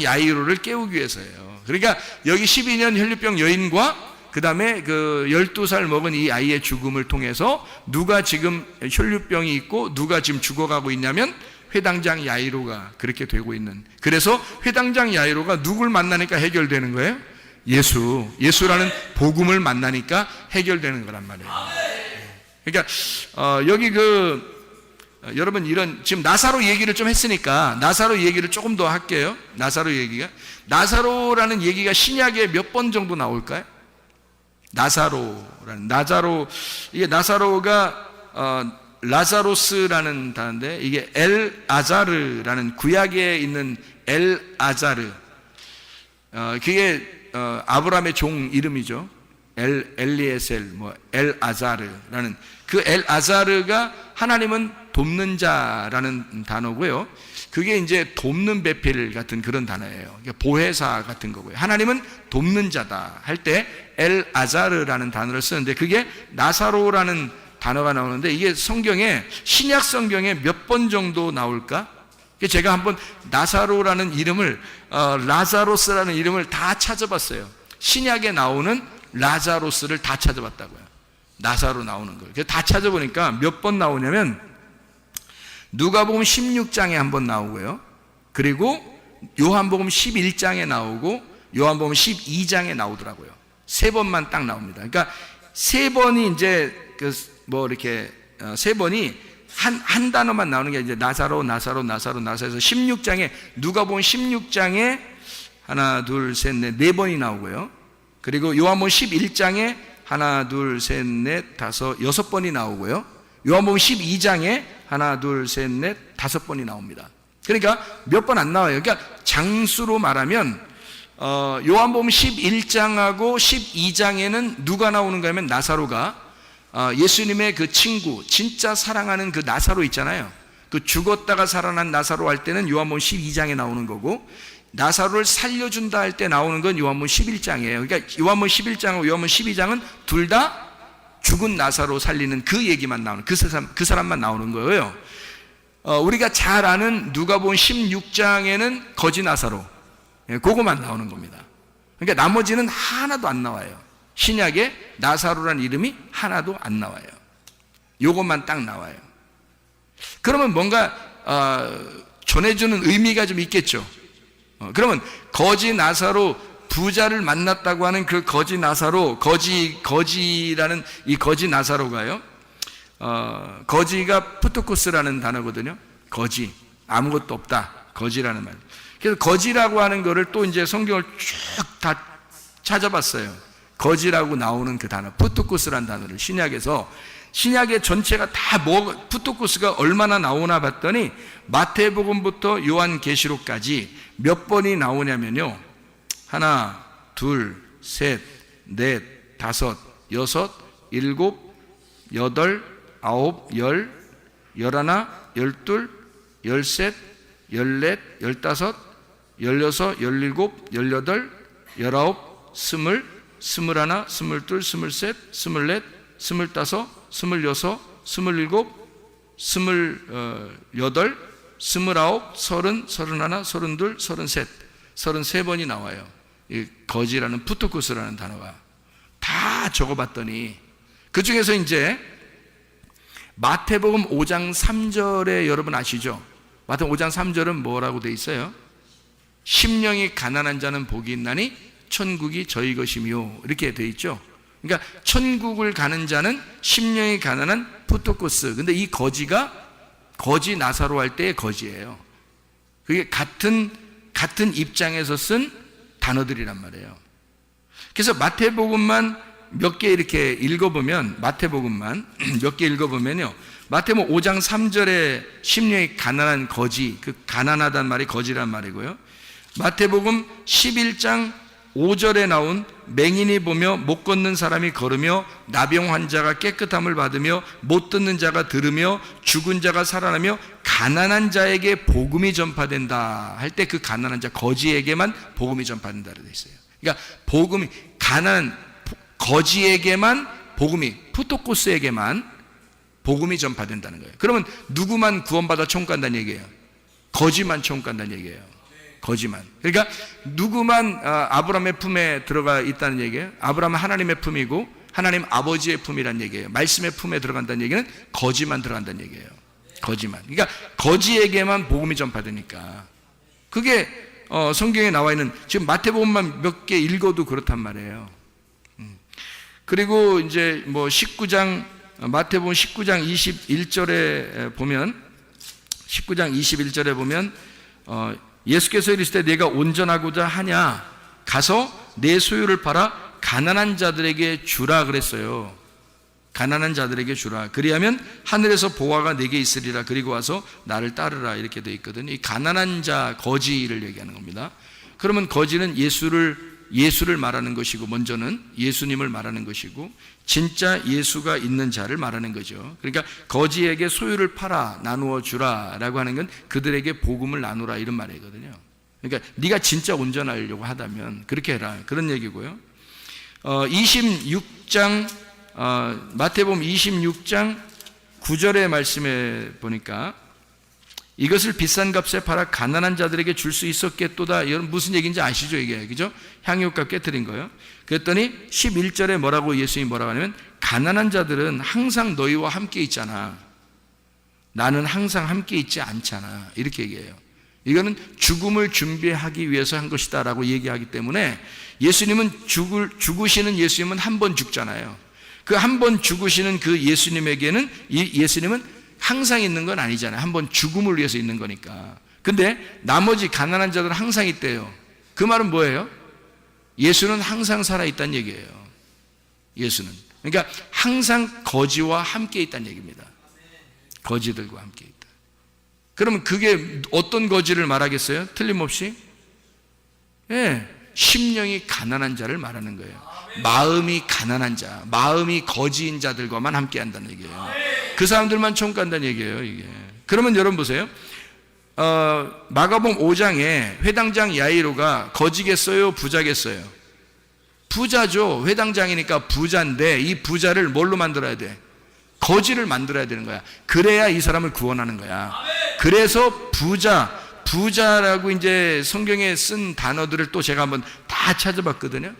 야이로를 깨우기 위해서예요. 그러니까 여기 12년 혈류병 여인과 그 다음에 그 12살 먹은 이 아이의 죽음을 통해서 누가 지금 혈류병이 있고 누가 지금 죽어가고 있냐면 회당장 야이로가 그렇게 되고 있는. 그래서 회당장 야이로가 누굴 만나니까 해결되는 거예요? 예수라는 복음을 만나니까 해결되는 거란 말이에요. 그러니까 여기 여러분 지금 나사로 얘기를 좀 했으니까 나사로 얘기를 조금 더 할게요. 나사로라는 얘기가 신약에 몇 번 정도 나올까요? 이게 나사로가 라자로스라는 단어인데 이게 엘 아자르라는 구약에 있는 엘 아자르, 그게 아브라함의 종 이름이죠. 엘리에셀, 엘 아자르라는 그 엘 아자르가 하나님은 돕는 자라는 단어고요. 그게 이제 돕는 배필 같은 그런 단어예요. 보혜사 같은 거고요. 하나님은 돕는 자다 할 때 엘 아자르라는 단어를 쓰는데 그게 나사로라는 단어가 나오는데 이게 신약 성경에 몇 번 정도 나올까? 제가 한번 나사로라는 이름을 라자로스라는 이름을 다 찾아봤어요. 신약에 나오는 라자로스를 다 찾아봤다고요. 나사로 나오는 걸. 다 찾아보니까 몇 번 나오냐면 누가복음 16장에 한 번 나오고요. 그리고 요한복음 11장에 나오고 요한복음 12장에 나오더라고요. 3번만 딱 나옵니다. 그러니까 3번이 이제 세 번이 한 단어만 나오는 게 이제 나사로에서 16장에 누가복음 16장에 하나 둘 셋 넷 4번이 나오고요. 그리고 요한복음 11장에 하나 둘 셋 넷 다섯 6번이 나오고요. 요한복음 12장에 하나 둘 셋 넷 5번이 나옵니다. 그러니까 몇 번 안 나와요. 그러니까 장수로 말하면 요한복음 11장하고 12장에는 누가 나오는가 하면 나사로가 예수님의 그 친구, 진짜 사랑하는 그 나사로 있잖아요. 그 죽었다가 살아난 나사로 할 때는 요한복음 12장에 나오는 거고, 나사로를 살려준다 할 때 나오는 건 요한복음 11장이에요. 그러니까 요한복음 11장하고 요한복음 12장은 둘 다 죽은 나사로 살리는 그 얘기만 나오는, 그 사람만 나오는 거예요. 우리가 잘 아는 누가복음 16장에는 거지 나사로, 그거만 나오는 겁니다. 그러니까 나머지는 하나도 안 나와요. 신약에 나사로라는 이름이 하나도 안 나와요. 요것만 딱 나와요. 그러면 뭔가 전해주는 의미가 좀 있겠죠. 그러면 거지 나사로, 부자를 만났다고 하는 그 거지 나사로, 거지라는 이 거지 나사로가요, 거지가 푸토코스라는 단어거든요. 거지, 아무것도 없다, 거지라는 말. 그래서 거지라고 하는 거를 또 이제 성경을 쭉 다 찾아봤어요. 거지라고 나오는 그 단어, 푸토코스라는 단어를 신약의 전체가 다 푸토코스가 얼마나 나오나 봤더니 마태복음부터 요한계시록까지 몇 번이 나오냐면요, 하나, 둘, 셋, 넷, 다섯, 여섯, 일곱, 여덟, 아홉, 열, 열하나, 열둘, 열셋, 열넷, 열다섯, 열여섯, 열일곱, 열여덟, 열아홉, 스물, 스물하나, 스물둘, 스물셋, 스물넷, 스물다섯, 스물여섯, 스물일곱, 스물여덟, 스물아홉, 서른, 서른하나, 서른둘, 서른셋, 33번이 나와요. 이 거지라는 푸토코스라는 단어가 다 적어봤더니 그 중에서 이제 마태복음 5장 3절에 여러분 아시죠? 마태복음 5장 3절은 뭐라고 돼 있어요? 심령이 가난한 자는 복이 있나니 천국이 저희 것이며, 이렇게 돼 있죠. 그러니까 천국을 가는 자는 심령이 가난한 푸토코스. 근데 이 거지가 거지 나사로 할 때의 거지예요. 그게 같은 같은 입장에서 쓴 단어들이란 말이에요. 그래서 마태복음만 몇 개 이렇게 읽어보면, 마태복음만 몇 개 읽어보면요, 마태복음 5장 3절에 심령이 가난한 거지, 그 가난하단 말이 거지란 말이고요, 마태복음 11장 5절에 나온 맹인이 보며 못 걷는 사람이 걸으며 나병 환자가 깨끗함을 받으며 못 듣는 자가 들으며 죽은 자가 살아나며 가난한 자에게 복음이 전파된다 할 때, 그 가난한 자 거지에게만 복음이 전파된다고 되어 있어요. 그러니까 복음이 가난한 거지에게만 복음이, 푸토코스에게만 복음이 전파된다는 거예요. 그러면 누구만 구원받아 천국 간다는 얘기예요? 거지만 천국 간다는 얘기예요. 거지만. 그러니까 누구만 아브라함의 품에 들어가 있다는 얘기예요? 아브라함은 하나님의 품이고 하나님 아버지의 품이라는 얘기예요. 말씀의 품에 들어간다는 얘기는 거지만 들어간다는 얘기예요. 거지만. 그러니까 거지에게만 복음이 전파되니까. 그게 성경에 나와 있는, 지금 마태복음만 몇 개 읽어도 그렇단 말이에요. 그리고 이제 뭐 19장, 마태복음 19장 21절에 보면, 19장 21절에 보면 예수께서 이르시되 내가 온전하고자 하냐, 가서 내 소유를 팔아 가난한 자들에게 주라 그랬어요. 가난한 자들에게 주라. 그리하면 하늘에서 보화가 내게 있으리라. 그리고 와서 나를 따르라. 이렇게 되어 있거든요. 이 가난한 자, 거지를 얘기하는 겁니다. 그러면 거지는 예수를 말하는 것이고, 먼저는 예수님을 말하는 것이고, 진짜 예수가 있는 자를 말하는 거죠. 그러니까 거지에게 소유를 팔아 나누어 주라 라고 하는 건 그들에게 복음을 나누라, 이런 말이거든요. 그러니까 네가 진짜 온전하려고 하다면 그렇게 해라, 그런 얘기고요. 26장 마태복음 26장 9절의 말씀에 보니까 이것을 비싼 값에 팔아 가난한 자들에게 줄 수 있었겠도다. 이건 무슨 얘기인지 아시죠? 이게, 그죠? 향유값 깨뜨린 거예요. 그랬더니 11절에 뭐라고, 예수님이 뭐라고 하냐면, 가난한 자들은 항상 너희와 함께 있잖아. 나는 항상 함께 있지 않잖아. 이렇게 얘기해요. 이거는 죽음을 준비하기 위해서 한 것이다 라고 얘기하기 때문에, 예수님은 죽으시는 예수님은 한 번 죽잖아요. 그 한 번 죽으시는 그 예수님에게는, 예수님은 항상 있는 건 아니잖아요. 한번 죽음을 위해서 있는 거니까. 근데 나머지 가난한 자들은 항상 있대요. 그 말은 뭐예요? 예수는 항상 살아있다는 얘기예요. 예수는. 그러니까 항상 거지와 함께 있다는 얘기입니다. 거지들과 함께 있다. 그러면 그게 어떤 거지를 말하겠어요? 틀림없이? 예, 심령이 가난한 자를 말하는 거예요. 마음이 가난한 자, 마음이 거지인 자들과만 함께 한다는 얘기예요. 그 사람들만 천국 간다는 얘기예요, 이게. 그러면 여러분 보세요. 마가복음 5장에 회당장 야이로가 거지겠어요, 부자겠어요? 부자죠. 회당장이니까 부자인데, 이 부자를 뭘로 만들어야 돼? 거지를 만들어야 되는 거야. 그래야 이 사람을 구원하는 거야. 그래서 부자라고 이제 성경에 쓴 단어들을 또 제가 한번 다 찾아봤거든요.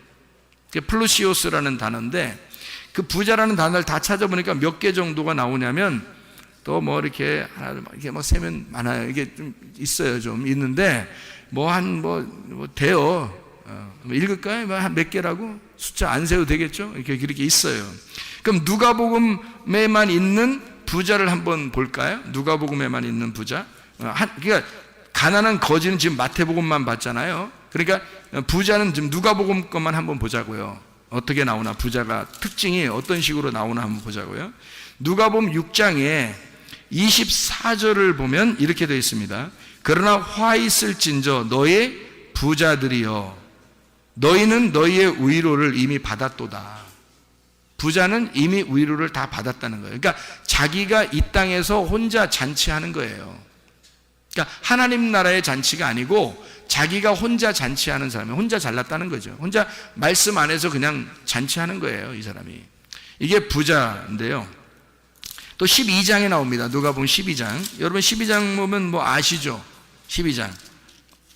플루시오스라는 단어인데, 그 부자라는 단어를 다 찾아보니까 몇 개 정도가 나오냐면, 또 뭐 이렇게 하나 이렇게 뭐 세면 많아요. 이게 좀 있어요, 좀 있는데 뭐 한 뭐 돼요. 읽을까요? 한 몇 개라고 숫자 안 세도 되겠죠? 이렇게 있어요. 그럼 누가복음에만 있는 부자를 한번 볼까요? 누가복음에만 있는 부자. 그러니까 가난한 거지는 지금 마태복음만 봤잖아요. 그러니까 부자는 지금 누가복음 것만 한번 보자고요. 어떻게 나오나, 부자가 특징이 어떤 식으로 나오나 한번 보자고요. 누가복음 6장에 24절을 보면 이렇게 되어 있습니다. 그러나 화 있을진저 너의 부자들이여, 너희는 너희의 위로를 이미 받았도다. 부자는 이미 위로를 다 받았다는 거예요. 그러니까 자기가 이 땅에서 혼자 잔치하는 거예요. 그러니까 하나님 나라의 잔치가 아니고 자기가 혼자 잔치하는 사람이 혼자 잘났다는 거죠. 혼자 말씀 안에서 그냥 잔치하는 거예요, 이 사람이. 이게 부자인데요. 또 12장에 나옵니다. 누가복음 12장. 여러분 12장 보면 뭐 아시죠? 12장.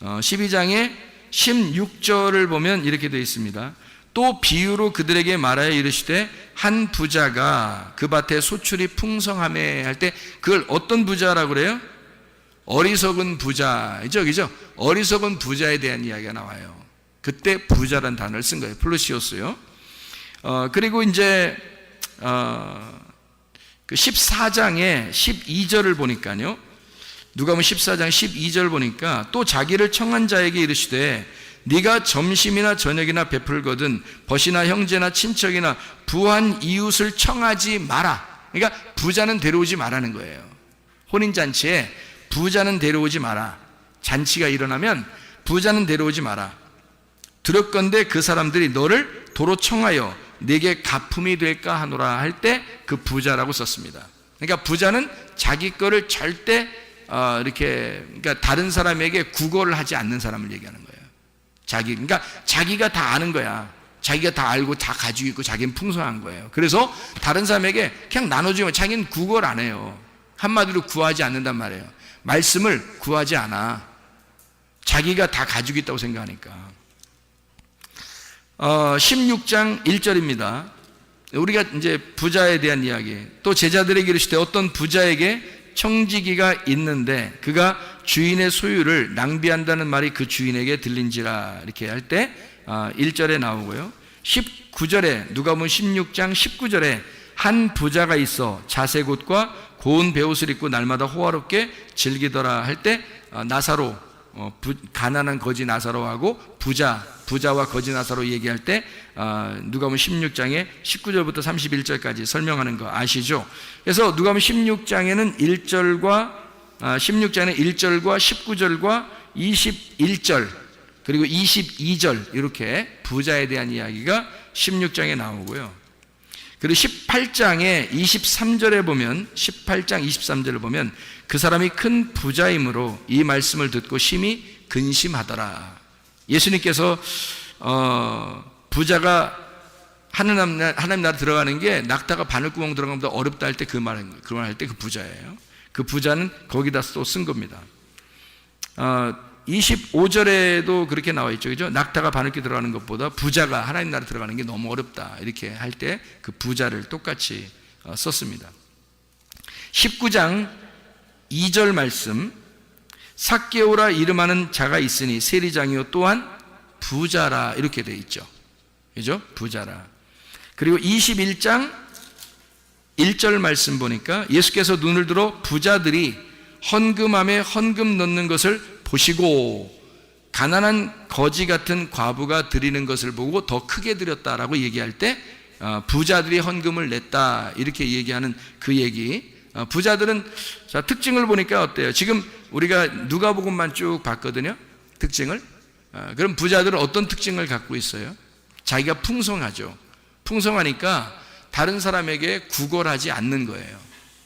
12장에 16절을 보면 이렇게 되어 있습니다. 또 비유로 그들에게 말하여 이르시되 한 부자가 그 밭에 소출이 풍성하매 할 때, 그걸 어떤 부자라고 그래요? 어리석은 부자이죠, 그죠? 어리석은 부자에 대한 이야기가 나와요. 그때 부자란 단어를 쓴 거예요. 플루시오스요. 그리고 이제 그 14장에 12절을 보니까요, 누가복음 14장 12절 보니까 또 자기를 청한 자에게 이르시되 네가 점심이나 저녁이나 베풀거든 벗이나 형제나 친척이나 부한 이웃을 청하지 마라. 그러니까 부자는 데려오지 말라는 거예요. 혼인잔치에 부자는 데려오지 마라. 잔치가 일어나면 부자는 데려오지 마라. 들었건대 그 사람들이 너를 도로 청하여 내게 가품이 될까 하노라 할 때 그 부자라고 썼습니다. 그러니까 부자는 자기 거를 절대 그러니까 다른 사람에게 구걸을 하지 않는 사람을 얘기하는 거예요. 그러니까 자기가 다 아는 거야. 자기가 다 알고 다 가지고 있고 자기는 풍성한 거예요. 그래서 다른 사람에게 그냥 나눠주면 자기는 구걸 안 해요. 한마디로 구하지 않는단 말이에요. 말씀을 구하지 않아. 자기가 다 가지고 있다고 생각하니까. 16장 1절입니다. 우리가 이제 부자에 대한 이야기. 또 제자들에게 이르시되 어떤 부자에게 청지기가 있는데 그가 주인의 소유를 낭비한다는 말이 그 주인에게 들린지라 이렇게 할 때 1절에 나오고요. 19절에 누가복음 16장 19절에 한 부자가 있어 자색옷과 고운 베옷을 입고 날마다 호화롭게 즐기더라 할 때 나사로 가난한 거지 나사로하고 부자와 거지 나사로 얘기할 때 누가복음 16장에 19절부터 31절까지 설명하는 거 아시죠? 그래서 누가복음 16장에는 1절과 19절과 21절 그리고 22절 이렇게 부자에 대한 이야기가 16장에 나오고요. 그리고 18장에 23절에 보면 18장 23절을 보면 그 사람이 큰 부자이므로 이 말씀을 듣고 심히 근심하더라. 예수님께서 부자가 하나님 나라 들어가는 게 낙타가 바늘구멍 들어가는 것보다 어렵다 할 때 그 말 할 때 그 부자예요. 그 부자는 거기다 또 쓴 겁니다. 25절에도 그렇게 나와 있죠. 그죠? 낙타가 바늘귀 들어가는 것보다 부자가 하나님 나라 들어가는 게 너무 어렵다. 이렇게 할 때 그 부자를 똑같이 썼습니다. 19장 2절 말씀 삭개오라 이름하는 자가 있으니 세리장이요 또한 부자라 이렇게 되어 있죠. 그죠? 부자라. 그리고 21장 1절 말씀 보니까 예수께서 눈을 들어 부자들이 헌금함에 헌금 넣는 것을 보시고 가난한 거지 같은 과부가 드리는 것을 보고 더 크게 드렸다라고 얘기할 때 부자들이 헌금을 냈다 이렇게 얘기하는 그 얘기. 부자들은 자 특징을 보니까 어때요? 지금 우리가 누가복음만 쭉 봤거든요. 특징을. 그럼 부자들은 어떤 특징을 갖고 있어요? 자기가 풍성하죠. 풍성하니까 다른 사람에게 구걸하지 않는 거예요.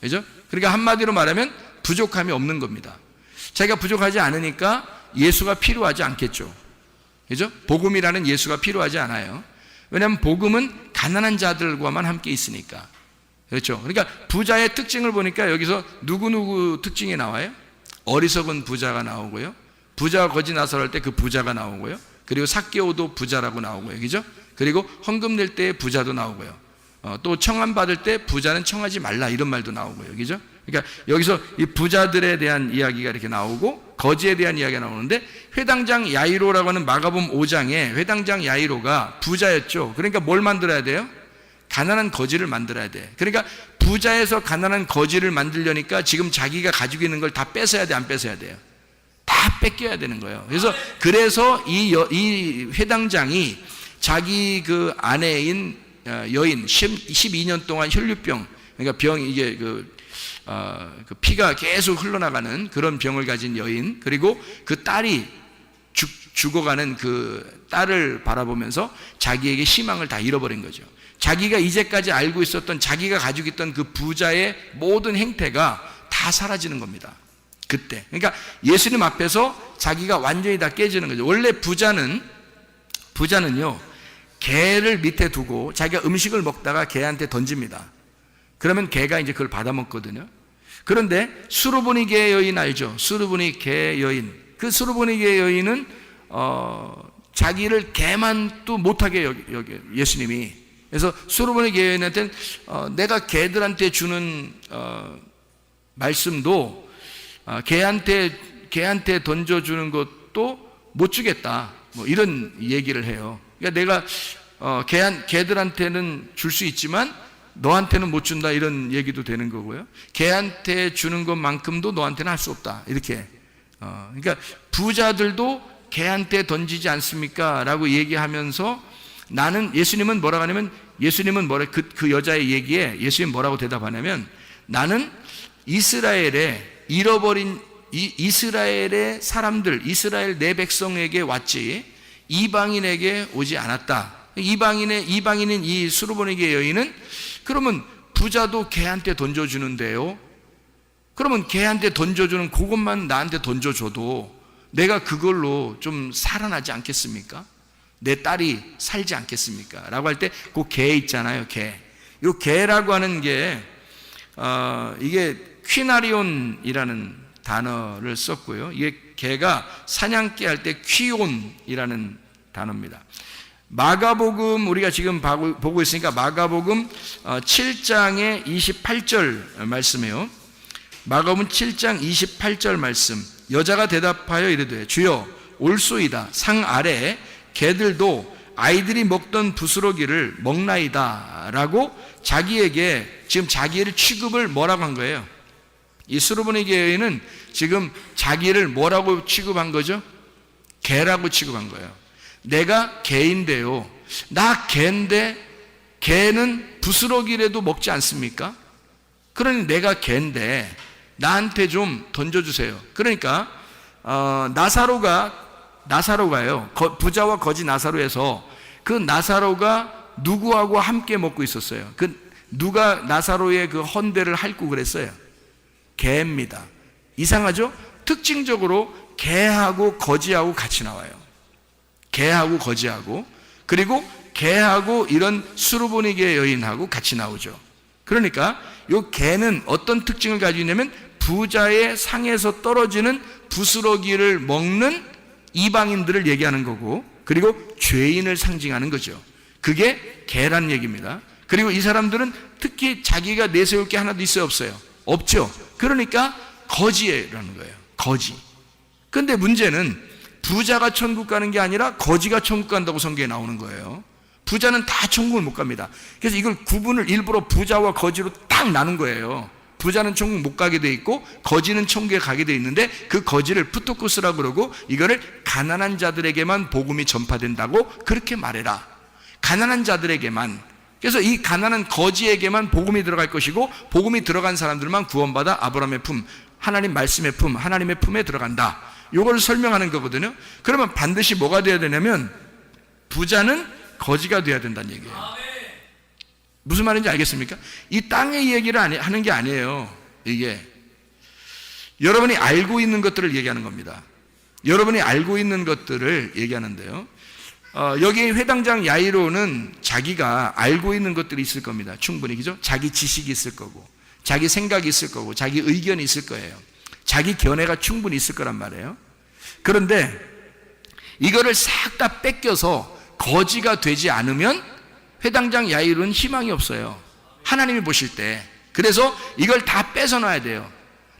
그죠? 그러니까 한마디로 말하면 부족함이 없는 겁니다. 자기가 부족하지 않으니까 예수가 필요하지 않겠죠. 그죠? 복음이라는 예수가 필요하지 않아요. 왜냐하면 복음은 가난한 자들과만 함께 있으니까. 그렇죠? 그러니까 부자의 특징을 보니까 여기서 누구 특징이 나와요? 어리석은 부자가 나오고요. 부자가 거지 나설 할 때 그 부자가 나오고요. 그리고 삭개오도 부자라고 나오고요. 그죠? 그리고 헌금 낼 때 부자도 나오고요. 또 청함 받을 때 부자는 청하지 말라 이런 말도 나오고요. 그죠? 그러니까 여기서 이 부자들에 대한 이야기가 이렇게 나오고 거지에 대한 이야기가 나오는데 회당장 야이로라고 하는 마가복음 5장에 회당장 야이로가 부자였죠. 그러니까 뭘 만들어야 돼요? 가난한 거지를 만들어야 돼. 그러니까 부자에서 가난한 거지를 만들려니까 지금 자기가 가지고 있는 걸 다 뺏어야 돼, 안 뺏어야 돼요? 다 뺏겨야 되는 거예요. 그래서 이 회당장이 자기 그 아내인 여인 12년 동안 혈류병, 그러니까 이게 그 피가 계속 흘러나가는 그런 병을 가진 여인, 그리고 그 딸이 죽어가는 그 딸을 바라보면서 자기에게 희망을 다 잃어버린 거죠. 자기가 이제까지 알고 있었던 자기가 가지고 있던 그 부자의 모든 행태가 다 사라지는 겁니다. 그때. 그러니까 예수님 앞에서 자기가 완전히 다 깨지는 거죠. 원래 부자는요, 개를 밑에 두고 자기가 음식을 먹다가 개한테 던집니다. 그러면 개가 이제 그걸 받아 먹거든요. 그런데 수르보니게 여인 알죠? 수르보니게 여인. 그 수르보니게 여인은 자기를 개만도 못하게 여겨 예수님이. 그래서 수르보니게 여인한테는 내가 개들한테 주는 말씀도 개한테 던져주는 것도 못 주겠다. 뭐 이런 얘기를 해요. 그러니까 내가 개들한테는 줄 수 있지만 너한테는 못 준다 이런 얘기도 되는 거고요. 걔한테 주는 것만큼도 너한테는 할 수 없다 이렇게. 그러니까 부자들도 걔한테 던지지 않습니까? 라고 얘기하면서 나는, 예수님은 뭐라고 하냐면, 예수님은 그 여자의 얘기에 예수님 뭐라고 대답하냐면, 나는 이스라엘에 잃어버린 이스라엘의 사람들, 이스라엘 내 백성에게 왔지 이방인에게 오지 않았다. 이방인인 이 수르보니게 여인은 그러면 부자도 걔한테 던져주는데요. 그러면 걔한테 던져주는 그것만 나한테 던져줘도 내가 그걸로 좀 살아나지 않겠습니까? 내 딸이 살지 않겠습니까? 라고 할 때 그 개 있잖아요, 개. 이 개라고 하는 게 이게 퀴나리온이라는 단어를 썼고요. 이게 개가 사냥개 할 때 퀴온이라는 단어입니다. 마가복음 우리가 지금 보고 있으니까 마가복음 7장의 28절 말씀이에요. 마가복음 7장 28절 말씀. 여자가 대답하여 이르되 주여 올소이다. 상 아래 개들도 아이들이 먹던 부스러기를 먹나이다 라고 자기에게 지금 자기를 취급을 뭐라고 한 거예요? 이 수르보니게 여인은 지금 자기를 뭐라고 취급한 거죠? 개라고 취급한 거예요. 내가 개인데요, 나 개인데 개는 부스러기라도 먹지 않습니까? 그러니 내가 개인데 나한테 좀 던져주세요. 그러니까 나사로가요, 부자와 거지 나사로에서 그 나사로가 누구하고 함께 먹고 있었어요? 누가 나사로의 그 헌대를 핥고 그랬어요? 개입니다. 이상하죠? 특징적으로 개하고 거지하고 같이 나와요. 개하고 거지하고, 그리고 개하고 이런 수르보니게 여인하고 같이 나오죠. 그러니까 이 개는 어떤 특징을 가지고 있냐면 부자의 상에서 떨어지는 부스러기를 먹는 이방인들을 얘기하는 거고, 그리고 죄인을 상징하는 거죠. 그게 개란 얘기입니다. 그리고 이 사람들은 특히 자기가 내세울 게 하나도 있어요, 없어요? 없죠. 그러니까 거지라는 거예요. 거지. 근데 문제는 부자가 천국 가는 게 아니라 거지가 천국 간다고 성경에 나오는 거예요. 부자는 다 천국을 못 갑니다. 그래서 이걸 구분을 일부러 부자와 거지로 딱 나눈 거예요. 부자는 천국 못 가게 돼 있고 거지는 천국에 가게 돼 있는데, 그 거지를 푸토쿠스라고 그러고 이거를 가난한 자들에게만 복음이 전파된다고 그렇게 말해라. 가난한 자들에게만. 그래서 이 가난한 거지에게만 복음이 들어갈 것이고, 복음이 들어간 사람들만 구원받아 아브라함의 품, 하나님 말씀의 품, 하나님의 품에 들어간다. 이걸 설명하는 거거든요. 그러면 반드시 뭐가 돼야 되냐면 부자는 거지가 돼야 된다는 얘기예요. 무슨 말인지 알겠습니까? 이 땅의 얘기를 하는 게 아니에요. 이게 여러분이 알고 있는 것들을 얘기하는 겁니다. 여러분이 알고 있는 것들을 얘기하는데요, 여기 회당장 야이로는 자기가 알고 있는 것들이 있을 겁니다. 충분히, 그죠? 자기 지식이 있을 거고, 자기 생각이 있을 거고, 자기 의견이 있을 거예요. 자기 견해가 충분히 있을 거란 말이에요. 그런데 이거를 싹 다 뺏겨서 거지가 되지 않으면 회당장 야이로는 희망이 없어요, 하나님이 보실 때. 그래서 이걸 다 뺏어놔야 돼요.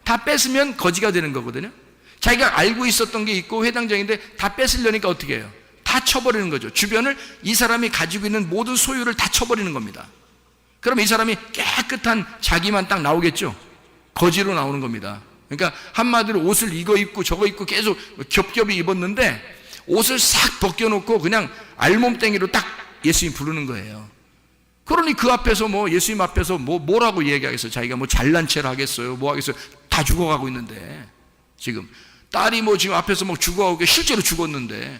다 뺏으면 거지가 되는 거거든요. 자기가 알고 있었던 게 있고 회당장인데 다 뺏으려니까 어떻게 해요? 다 쳐버리는 거죠. 주변을, 이 사람이 가지고 있는 모든 소유를 다 쳐버리는 겁니다. 그럼 이 사람이 깨끗한 자기만 딱 나오겠죠? 거지로 나오는 겁니다. 그러니까 한마디로 옷을 이거 입고 저거 입고 계속 겹겹이 입었는데 옷을 싹 벗겨놓고 그냥 알몸땡이로 딱 예수님 부르는 거예요. 그러니 그 앞에서 예수님 앞에서 뭐라고 얘기하겠어요? 자기가 잘난 체를 하겠어요? 뭐 하겠어요? 다 죽어가고 있는데, 지금 딸이 지금 앞에서 죽어가고 실제로 죽었는데,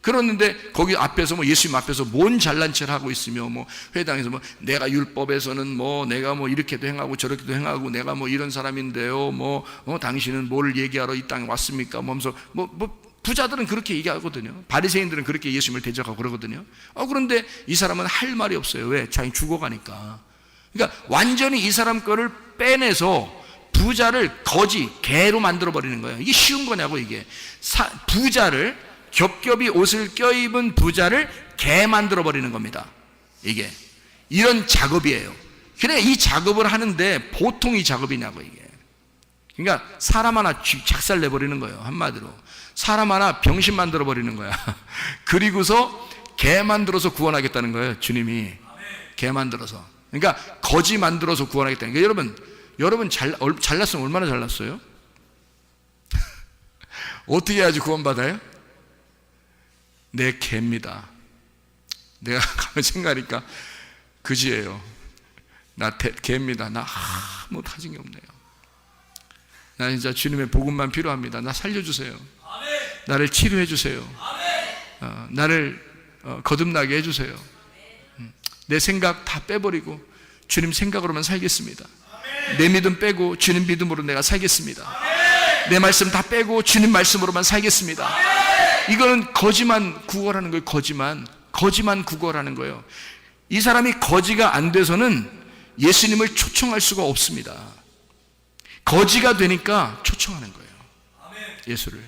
그러는데 거기 앞에서 예수님 앞에서 뭔 잘난 체를 하고 있으며 회당에서 내가 율법에서는 내가 이렇게도 행하고 저렇게도 행하고 내가 이런 사람인데요, 당신은 뭘 얘기하러 이 땅에 왔습니까? 하면서 부자들은 그렇게 얘기하거든요. 바리새인들은 그렇게 예수님을 대적하고 그러거든요. 그런데 이 사람은 할 말이 없어요. 왜? 자기 죽어가니까. 그러니까 완전히 이 사람 거를 빼내서 부자를 거지, 개로 만들어버리는 거예요. 이게 쉬운 거냐고, 이게. 부자를, 겹겹이 옷을 껴입은 부자를 개 만들어버리는 겁니다. 이게. 이런 작업이에요. 그래, 이 작업을 하는데 보통 이 작업이냐고, 이게. 그러니까 사람 하나 작살 내버리는 거예요. 한마디로. 사람 하나 병신 만들어버리는 거야. 그리고서 개 만들어서 구원하겠다는 거예요, 주님이. 개 만들어서. 그러니까 거지 만들어서 구원하겠다는 게, 여러분 잘났으면 얼마나 잘났어요? 어떻게 해야지 구원받아요? 내 개입니다. 내가 가면 생각하니까 그지예요. 나 개입니다. 나 아무 다짐이 없네요. 나 진짜 주님의 복음만 필요합니다. 나 살려주세요. 나를 치료해 주세요. 나를 거듭나게 해주세요. 내 생각 다 빼버리고 주님 생각으로만 살겠습니다. 내 믿음 빼고 주님 믿음으로 내가 살겠습니다. 내 말씀 다 빼고 주님 말씀으로만 살겠습니다. 이거는 거지만 구걸하는 거예요. 거지만 구걸하는 거예요. 이 사람이 거지가 안 돼서는 예수님을 초청할 수가 없습니다. 거지가 되니까 초청하는 거예요, 예수를.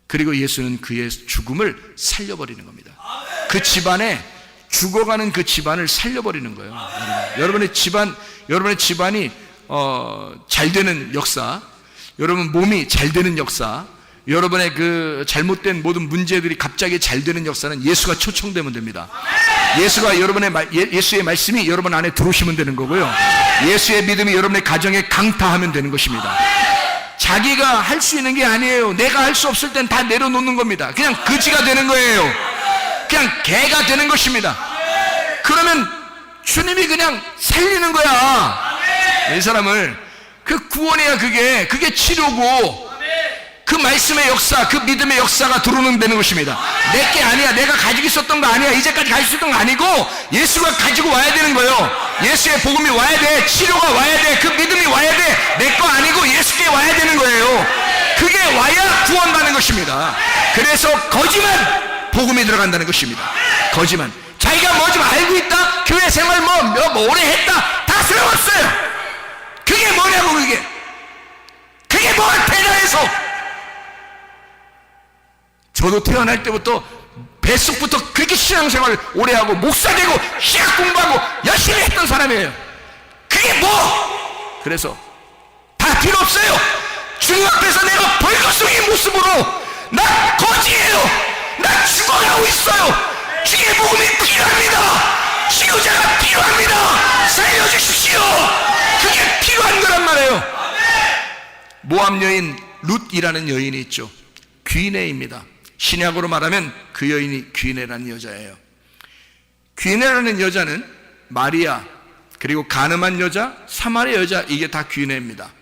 그리고 예수는 그의 죽음을 살려버리는 겁니다. 그 집안에 죽어가는 그 집안을 살려버리는 거예요. 여러분의 집안이 잘 되는 역사, 여러분 몸이 잘 되는 역사, 여러분의 그 잘못된 모든 문제들이 갑자기 잘 되는 역사는 예수가 초청되면 됩니다. 예수의 말씀이 여러분 안에 들어오시면 되는 거고요. 예수의 믿음이 여러분의 가정에 강타하면 되는 것입니다. 자기가 할 수 있는 게 아니에요. 내가 할 수 없을 땐 다 내려놓는 겁니다. 그냥 거지가 되는 거예요. 그냥 개가 되는 것입니다. 그러면 주님이 그냥 살리는 거야, 이 사람을. 그 구원이야. 그게 치료고, 그 말씀의 역사, 그 믿음의 역사가 들어오는 되는 것입니다. 내게 아니야. 내가 가지고 있었던 거 아니야. 이제까지 가지고 있었던 거 아니고 예수가 가지고 와야 되는 거예요. 예수의 복음이 와야 돼. 치료가 와야 돼. 그 믿음이 와야 돼. 내 거 아니고 예수께 와야 되는 거예요. 그게 와야 구원받는 것입니다. 그래서 거지만 복음이 들어간다는 것입니다. 거지만 자기가 뭐 좀 알고 있다, 교회 생활 뭐 오래 했다, 다 소용없어요. 그게 뭐냐고. 그게 뭐가 대단해서. 저도 태어날 때부터 뱃속부터 그렇게 신앙생활을 오래 하고 목사 되고 신학 공부하고 열심히 했던 사람이에요. 그게 뭐? 그래서 다 필요 없어요. 주님 앞에서 내가 벌거숭이 모습으로 나 거지예요. 나 죽어가고 있어요. 주의 복음이 필요합니다. 치유자가 필요합니다. 살려주십시오. 그게 필요한 거란 말이에요. 모압 여인 룻이라는 여인이 있죠. 귀내입니다. 신약으로 말하면 그 여인이 귀내라는 여자예요. 귀내라는 여자는 마리아, 그리고 가늠한 여자, 사마리아 여자, 이게 다 귀내입니다.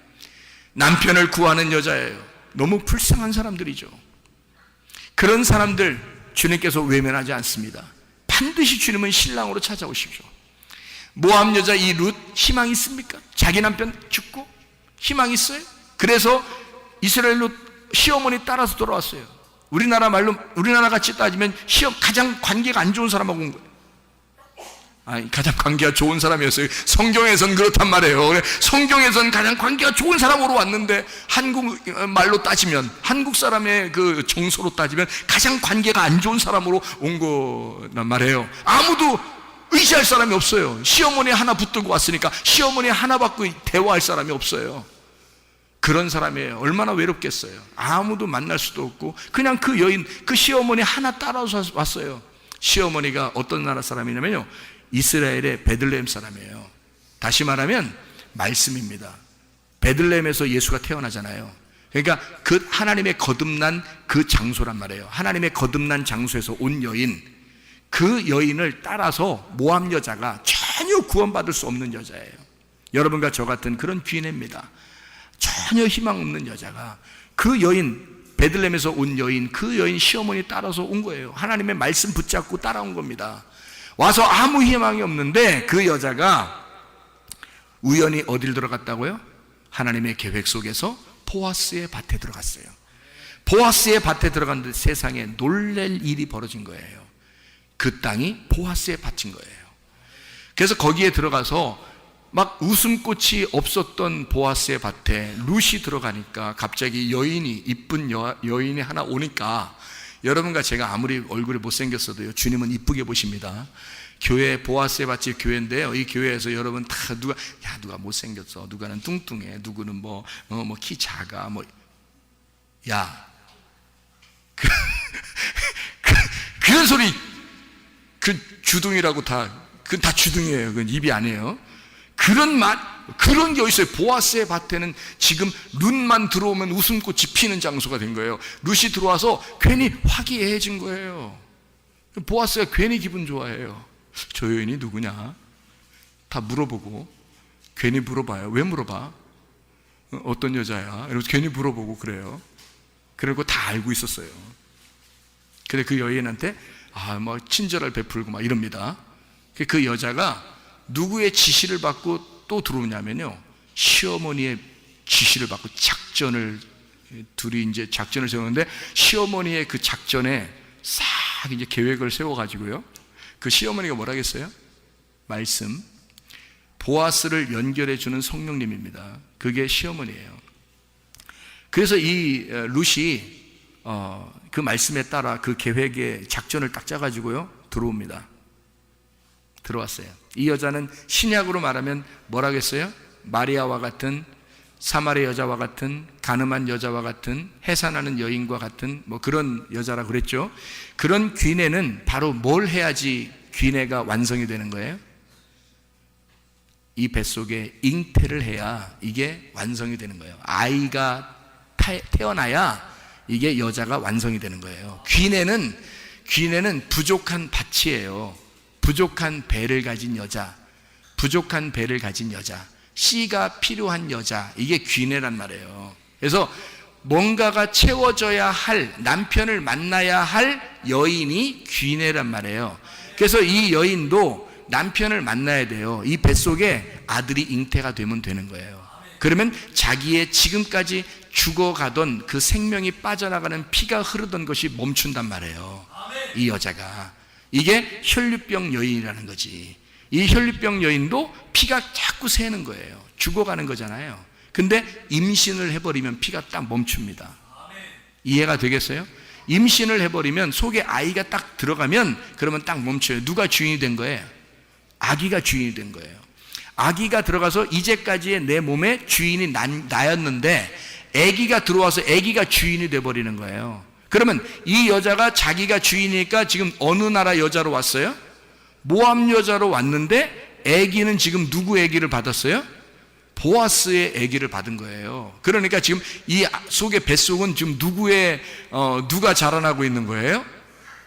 남편을 구하는 여자예요. 너무 불쌍한 사람들이죠. 그런 사람들 주님께서 외면하지 않습니다. 반드시 주님은 신랑으로 찾아오십시오. 모압 여자 이 룻 희망이 있습니까? 자기 남편 죽고 희망이 있어요? 그래서 이스라엘로 시어머니 따라서 돌아왔어요. 우리나라 같이 따지면 가장 관계가 안 좋은 사람하고 온 거예요. 가장 관계가 좋은 사람이었어요. 성경에선 그렇단 말이에요. 성경에선 가장 관계가 좋은 사람으로 왔는데, 한국 말로 따지면, 한국 사람의 그 정서로 따지면 가장 관계가 안 좋은 사람으로 온 거란 말이에요. 아무도 의지할 사람이 없어요. 시어머니 하나 붙들고 왔으니까 시어머니 하나 받고 대화할 사람이 없어요. 그런 사람이에요. 얼마나 외롭겠어요. 아무도 만날 수도 없고 그냥 그 여인, 그 시어머니 하나 따라서 왔어요. 시어머니가 어떤 나라 사람이냐면요, 이스라엘의 베들레헴 사람이에요. 다시 말하면 말씀입니다. 베들레헴에서 예수가 태어나잖아요. 그러니까 그 하나님의 거듭난 그 장소란 말이에요. 하나님의 거듭난 장소에서 온 여인, 그 여인을 따라서 모압 여자가 전혀 구원받을 수 없는 여자예요. 여러분과 저 같은 그런 귀인입니다. 전혀 희망 없는 여자가 그 여인, 베들레헴에서 온 여인, 그 여인 시어머니 따라서 온 거예요. 하나님의 말씀 붙잡고 따라온 겁니다. 와서 아무 희망이 없는데 그 여자가 우연히 어딜 들어갔다고요? 하나님의 계획 속에서 보아스의 밭에 들어갔어요. 보아스의 밭에 들어갔는데 세상에 놀랄 일이 벌어진 거예요. 그 땅이 보아스의 밭인 거예요. 그래서 거기에 들어가서 막 웃음꽃이 없었던 보아스의 밭에 룻이 들어가니까 갑자기 이쁜 여인이 하나 오니까, 여러분과 제가 아무리 얼굴이 못생겼어도요, 주님은 이쁘게 보십니다. 교회, 보아스의 밭이 교회인데요, 이 교회에서 여러분 다 누가 못생겼어, 누가는 뚱뚱해, 누구는 키 작아, 그런 소리, 그 주둥이라고 다 그건 다 주둥이에요. 그건 입이 아니에요. 그런 말, 그런 게 어딨어요. 보아스의 밭에는 지금 룻만 들어오면 웃음꽃이 피는 장소가 된 거예요. 룻이 들어와서 괜히 화기애애해진 거예요. 보아스가 괜히 기분 좋아해요. 저 여인이 누구냐? 다 물어보고, 괜히 물어봐요. 왜 물어봐? 어떤 여자야? 이러면서 괜히 물어보고 그래요. 그리고 다 알고 있었어요. 근데 그 여인한테 뭐 친절을 베풀고 막 이럽니다. 그 여자가 누구의 지시를 받고 또 들어오냐면요, 시어머니의 지시를 받고 둘이 이제 작전을 세우는데, 시어머니의 그 작전에 싹 이제 계획을 세워가지고요, 그 시어머니가 뭐라 했어요? 말씀, 보아스를 연결해주는 성령님입니다. 그게 시어머니예요. 그래서 이 룻이 그 말씀에 따라 그 계획에 작전을 딱 짜가지고요 들어옵니다. 들어왔어요. 이 여자는 신약으로 말하면 뭐라겠어요? 마리아와 같은, 사마리 여자와 같은, 가늠한 여자와 같은, 해산하는 여인과 같은 뭐 그런 여자라 그랬죠. 그런 귀내는 바로 뭘 해야지 귀내가 완성이 되는 거예요? 이 뱃속에 잉태를 해야 이게 완성이 되는 거예요. 아이가 태어나야 이게 여자가 완성이 되는 거예요. 귀내는 부족한 밭이에요. 부족한 배를 가진 여자, 부족한 배를 가진 여자, 씨가 필요한 여자, 이게 귀내란 말이에요. 그래서 뭔가가 채워져야 할, 남편을 만나야 할 여인이 귀내란 말이에요. 그래서 이 여인도 남편을 만나야 돼요. 이 뱃속에 아들이 잉태가 되면 되는 거예요. 그러면 자기의 지금까지 죽어가던 그 생명이 빠져나가는 피가 흐르던 것이 멈춘단 말이에요. 이 여자가. 이게 혈류병 여인이라는 거지. 이 혈류병 여인도 피가 자꾸 새는 거예요. 죽어가는 거잖아요. 근데 임신을 해버리면 피가 딱 멈춥니다. 이해가 되겠어요? 임신을 해버리면 속에 아이가 딱 들어가면 그러면 딱 멈춰요. 누가 주인이 된 거예요? 아기가 주인이 된 거예요. 아기가 들어가서 이제까지의 내 몸에 주인이 나였는데 아기가 들어와서 아기가 주인이 돼버리는 거예요. 그러면 이 여자가 자기가 주인이니까 지금 어느 나라 여자로 왔어요? 모압 여자로 왔는데 아기는 지금 누구 아기를 받았어요? 보아스의 아기를 받은 거예요. 그러니까 지금 이 속의 뱃속은 지금 누가 자라나고 있는 거예요?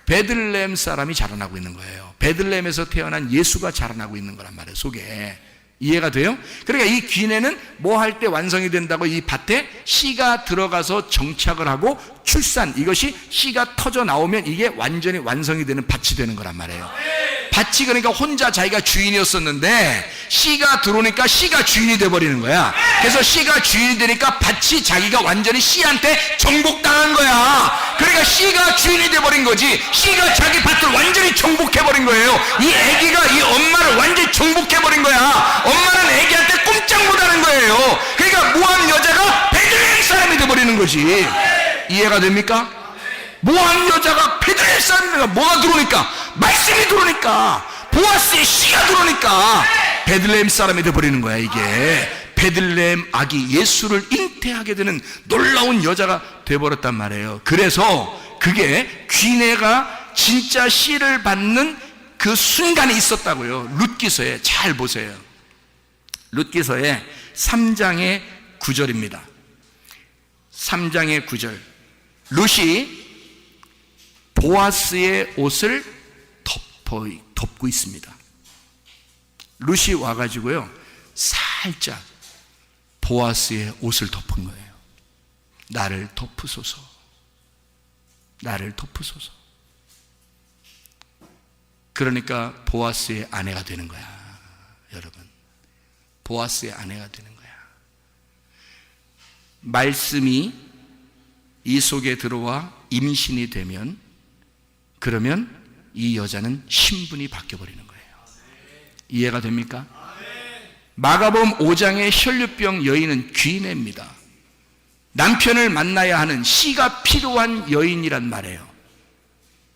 베들레헴 사람이 자라나고 있는 거예요. 베들레헴에서 태어난 예수가 자라나고 있는 거란 말이에요, 속에. 이해가 돼요? 그러니까 이 귀내는 뭐 할 때 완성이 된다고? 이 밭에 씨가 들어가서 정착을 하고 출산, 이것이 씨가 터져 나오면 이게 완전히 완성이 되는 밭이 되는 거란 말이에요. 밭이 그러니까 혼자 자기가 주인이었었는데 씨가 들어오니까 씨가 주인이 돼버리는 거야. 그래서 씨가 주인이 되니까 밭이 자기가 완전히 씨한테 정복당한 거야. 그러니까 씨가 주인이 돼버린 거지. 씨가 자기 밭을 완전히 정복해버린 거예요. 이 아기가 이 엄마를 완전히 정복해버린 거야. 엄마는 아기한테 꼼짝 못하는 거예요. 그러니까 모압 여자가 베들레헴 사람이 돼버리는 거지. 이해가 됩니까? 모압 여자가 베들레헴 사람이니까 뭐가 들어오니까? 말씀이 들어오니까, 보아스의 씨가 들어오니까 베들레헴 사람이 돼버리는 거야. 이게 베들레헴 아기 예수를 잉태하게 되는 놀라운 여자가 돼버렸단 말이에요. 그래서 그게 귀내가 진짜 씨를 받는 그 순간이 있었다고요. 룻기서에 잘 보세요. 룻기서에 3장의 9절입니다. 3장의 9절. 룻이 보아스의 옷을 덮고 있습니다. 룻이 와가지고요, 살짝 보아스의 옷을 덮은 거예요. 나를 덮으소서, 나를 덮으소서. 그러니까 보아스의 아내가 되는 거야. 여러분, 보아스의 아내가 되는 거야. 말씀이 이 속에 들어와 임신이 되면, 그러면 이 여자는 신분이 바뀌어버리는 거예요. 이해가 됩니까? 마가복음 5장의 혈류병 여인은 귀내입니다. 남편을 만나야 하는 씨가 필요한 여인이란 말이에요.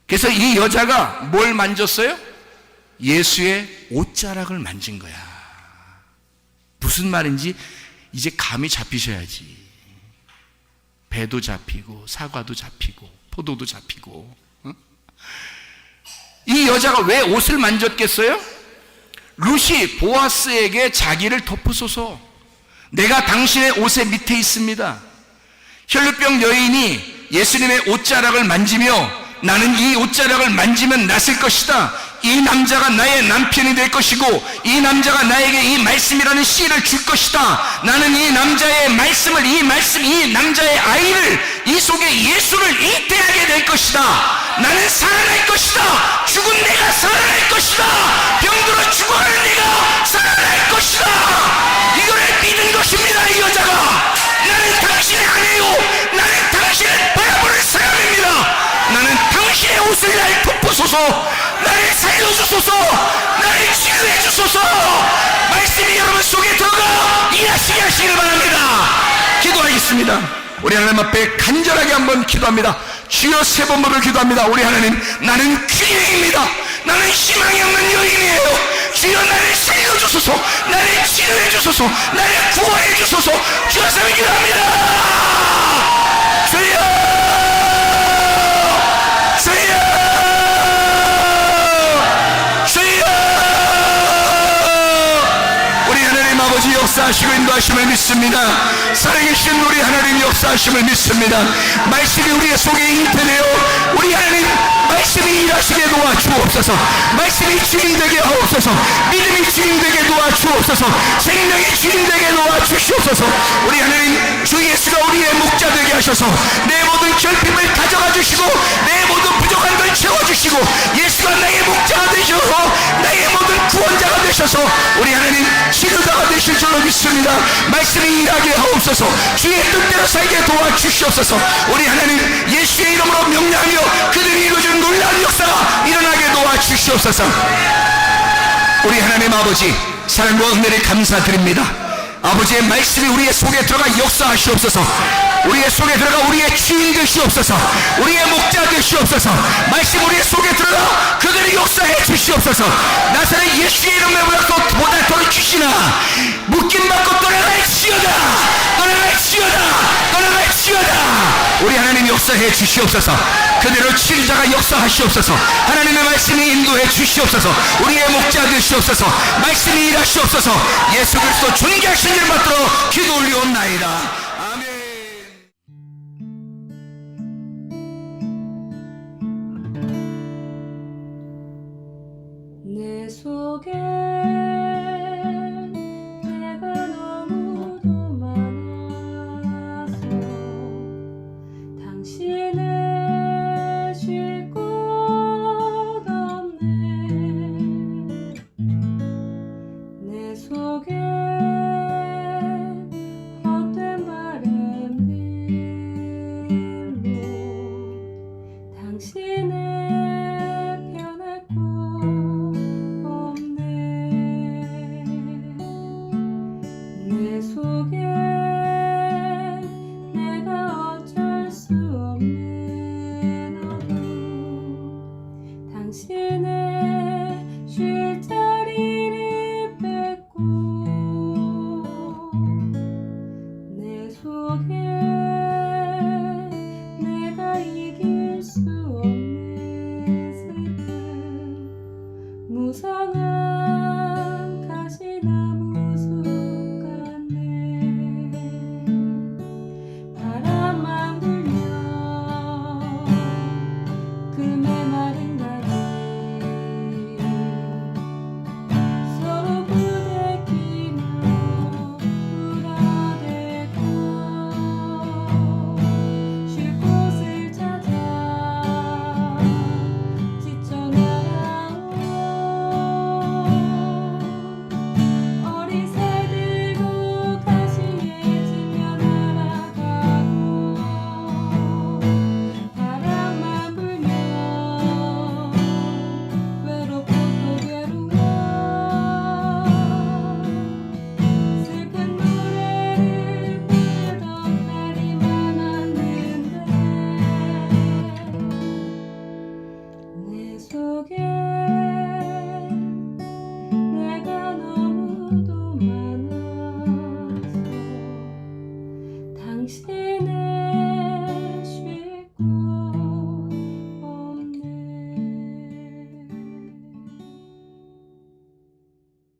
그래서 이 여자가 뭘 만졌어요? 예수의 옷자락을 만진 거야. 무슨 말인지 이제 감이 잡히셔야지. 배도 잡히고 사과도 잡히고 포도도 잡히고. 이 여자가 왜 옷을 만졌겠어요? 룻이 보아스에게 자기를 덮으소서. 내가 당신의 옷의 밑에 있습니다. 혈루병 여인이 예수님의 옷자락을 만지며 나는 이 옷자락을 만지면 낫을 것이다. 이 남자가 나의 남편이 될 것이고 이 남자가 나에게 이 말씀이라는 씨를 줄 것이다. 나는 이 남자의 말씀을, 이 남자의 아이를, 이 속에 예수를 잉태하게 될 것이다. 나는 살아날 것이다. 죽은 내가 살아날 것이다. 병들어 죽어가는 내가 살아날 것이다. 이거를 믿은 것입니다. 이 여자가 나는 당신의 아내요, 나는 당신을 바라보는 사람입니다. 나는 당신의 옷을 날 덮으소서, 나를 살려주소서, 나를 치유해 주소서. 말씀이 여러분 속에 들어가 일하시게 하시길 바랍니다. 기도하겠습니다. 우리 하나님 앞에 간절하게 한번 기도합니다. 주여 세 번으로 기도합니다. 우리 하나님, 나는 귀인입니다. 나는 희망이 없는 여인이에요. 주여 나를 살려주소서, 나를 치유해 주소서, 나를 구원해 주소서. 주여 세 기도합니다. 주여, 아버지 역사하시고 인도하심을 믿습니다. 살아계신 우리 하나님 역사하심을 믿습니다. 말씀이 우리의 속에 잉태되어 우리 하나님 말씀이 일하시게 도와주옵소서. 말씀이 주인되게 하옵소서. 믿음이 주인되게 도와주옵소서. 생명이 주인되게 도와주시옵소서. 우리 하나님 주 예수가 우리의 목자 되게 하셔서 내 모든 결핍을 가져가 주시고 내 모든 부족한 걸 채워주시고 예수가 나의 목자가 되셔서 나의 모든 구원자가 되셔서 우리 하나님 치료자가 되실 줄로 믿습니다. 말씀이 일하게 하옵소서. 주의 뜻대로 살게 도와주시옵소서. 우리 하나님 예수의 이름으로 명령하며 그들이 이루어진 놀라운 역사가 일어나게 도와주시옵소서. 우리 하나님 아버지 사랑과 은혜를 감사드립니다. 아버지의 말씀이 우리의 속에 들어가 역사하시옵소서. 우리의 속에 들어가 우리의 주인 되시옵소서. 우리의 목자 되시옵소서. 말씀 우리의 속에 들어가 그들이 역사해 주시옵소서. 나사렛 예수의 이름에 보다 더 주시나 묶임받고 떠나갈지어다, 떠나갈지어다, 떠나갈지어다. 우리 하나님 역사해 주시옵소서. 그대로 치료자가 역사하시옵소서. 하나님의 말씀이 인도해 주시옵소서. 우리의 목자 되시옵소서. 말씀이 일하시옵소서. 예수 그리스도 존귀하신 일 받들어 기도 올리옵나이다. 아멘. 내 속에 내가 너무도 많아서 당신을 쉴 곳 없네. 내 속에 헛된 바램들로 당신을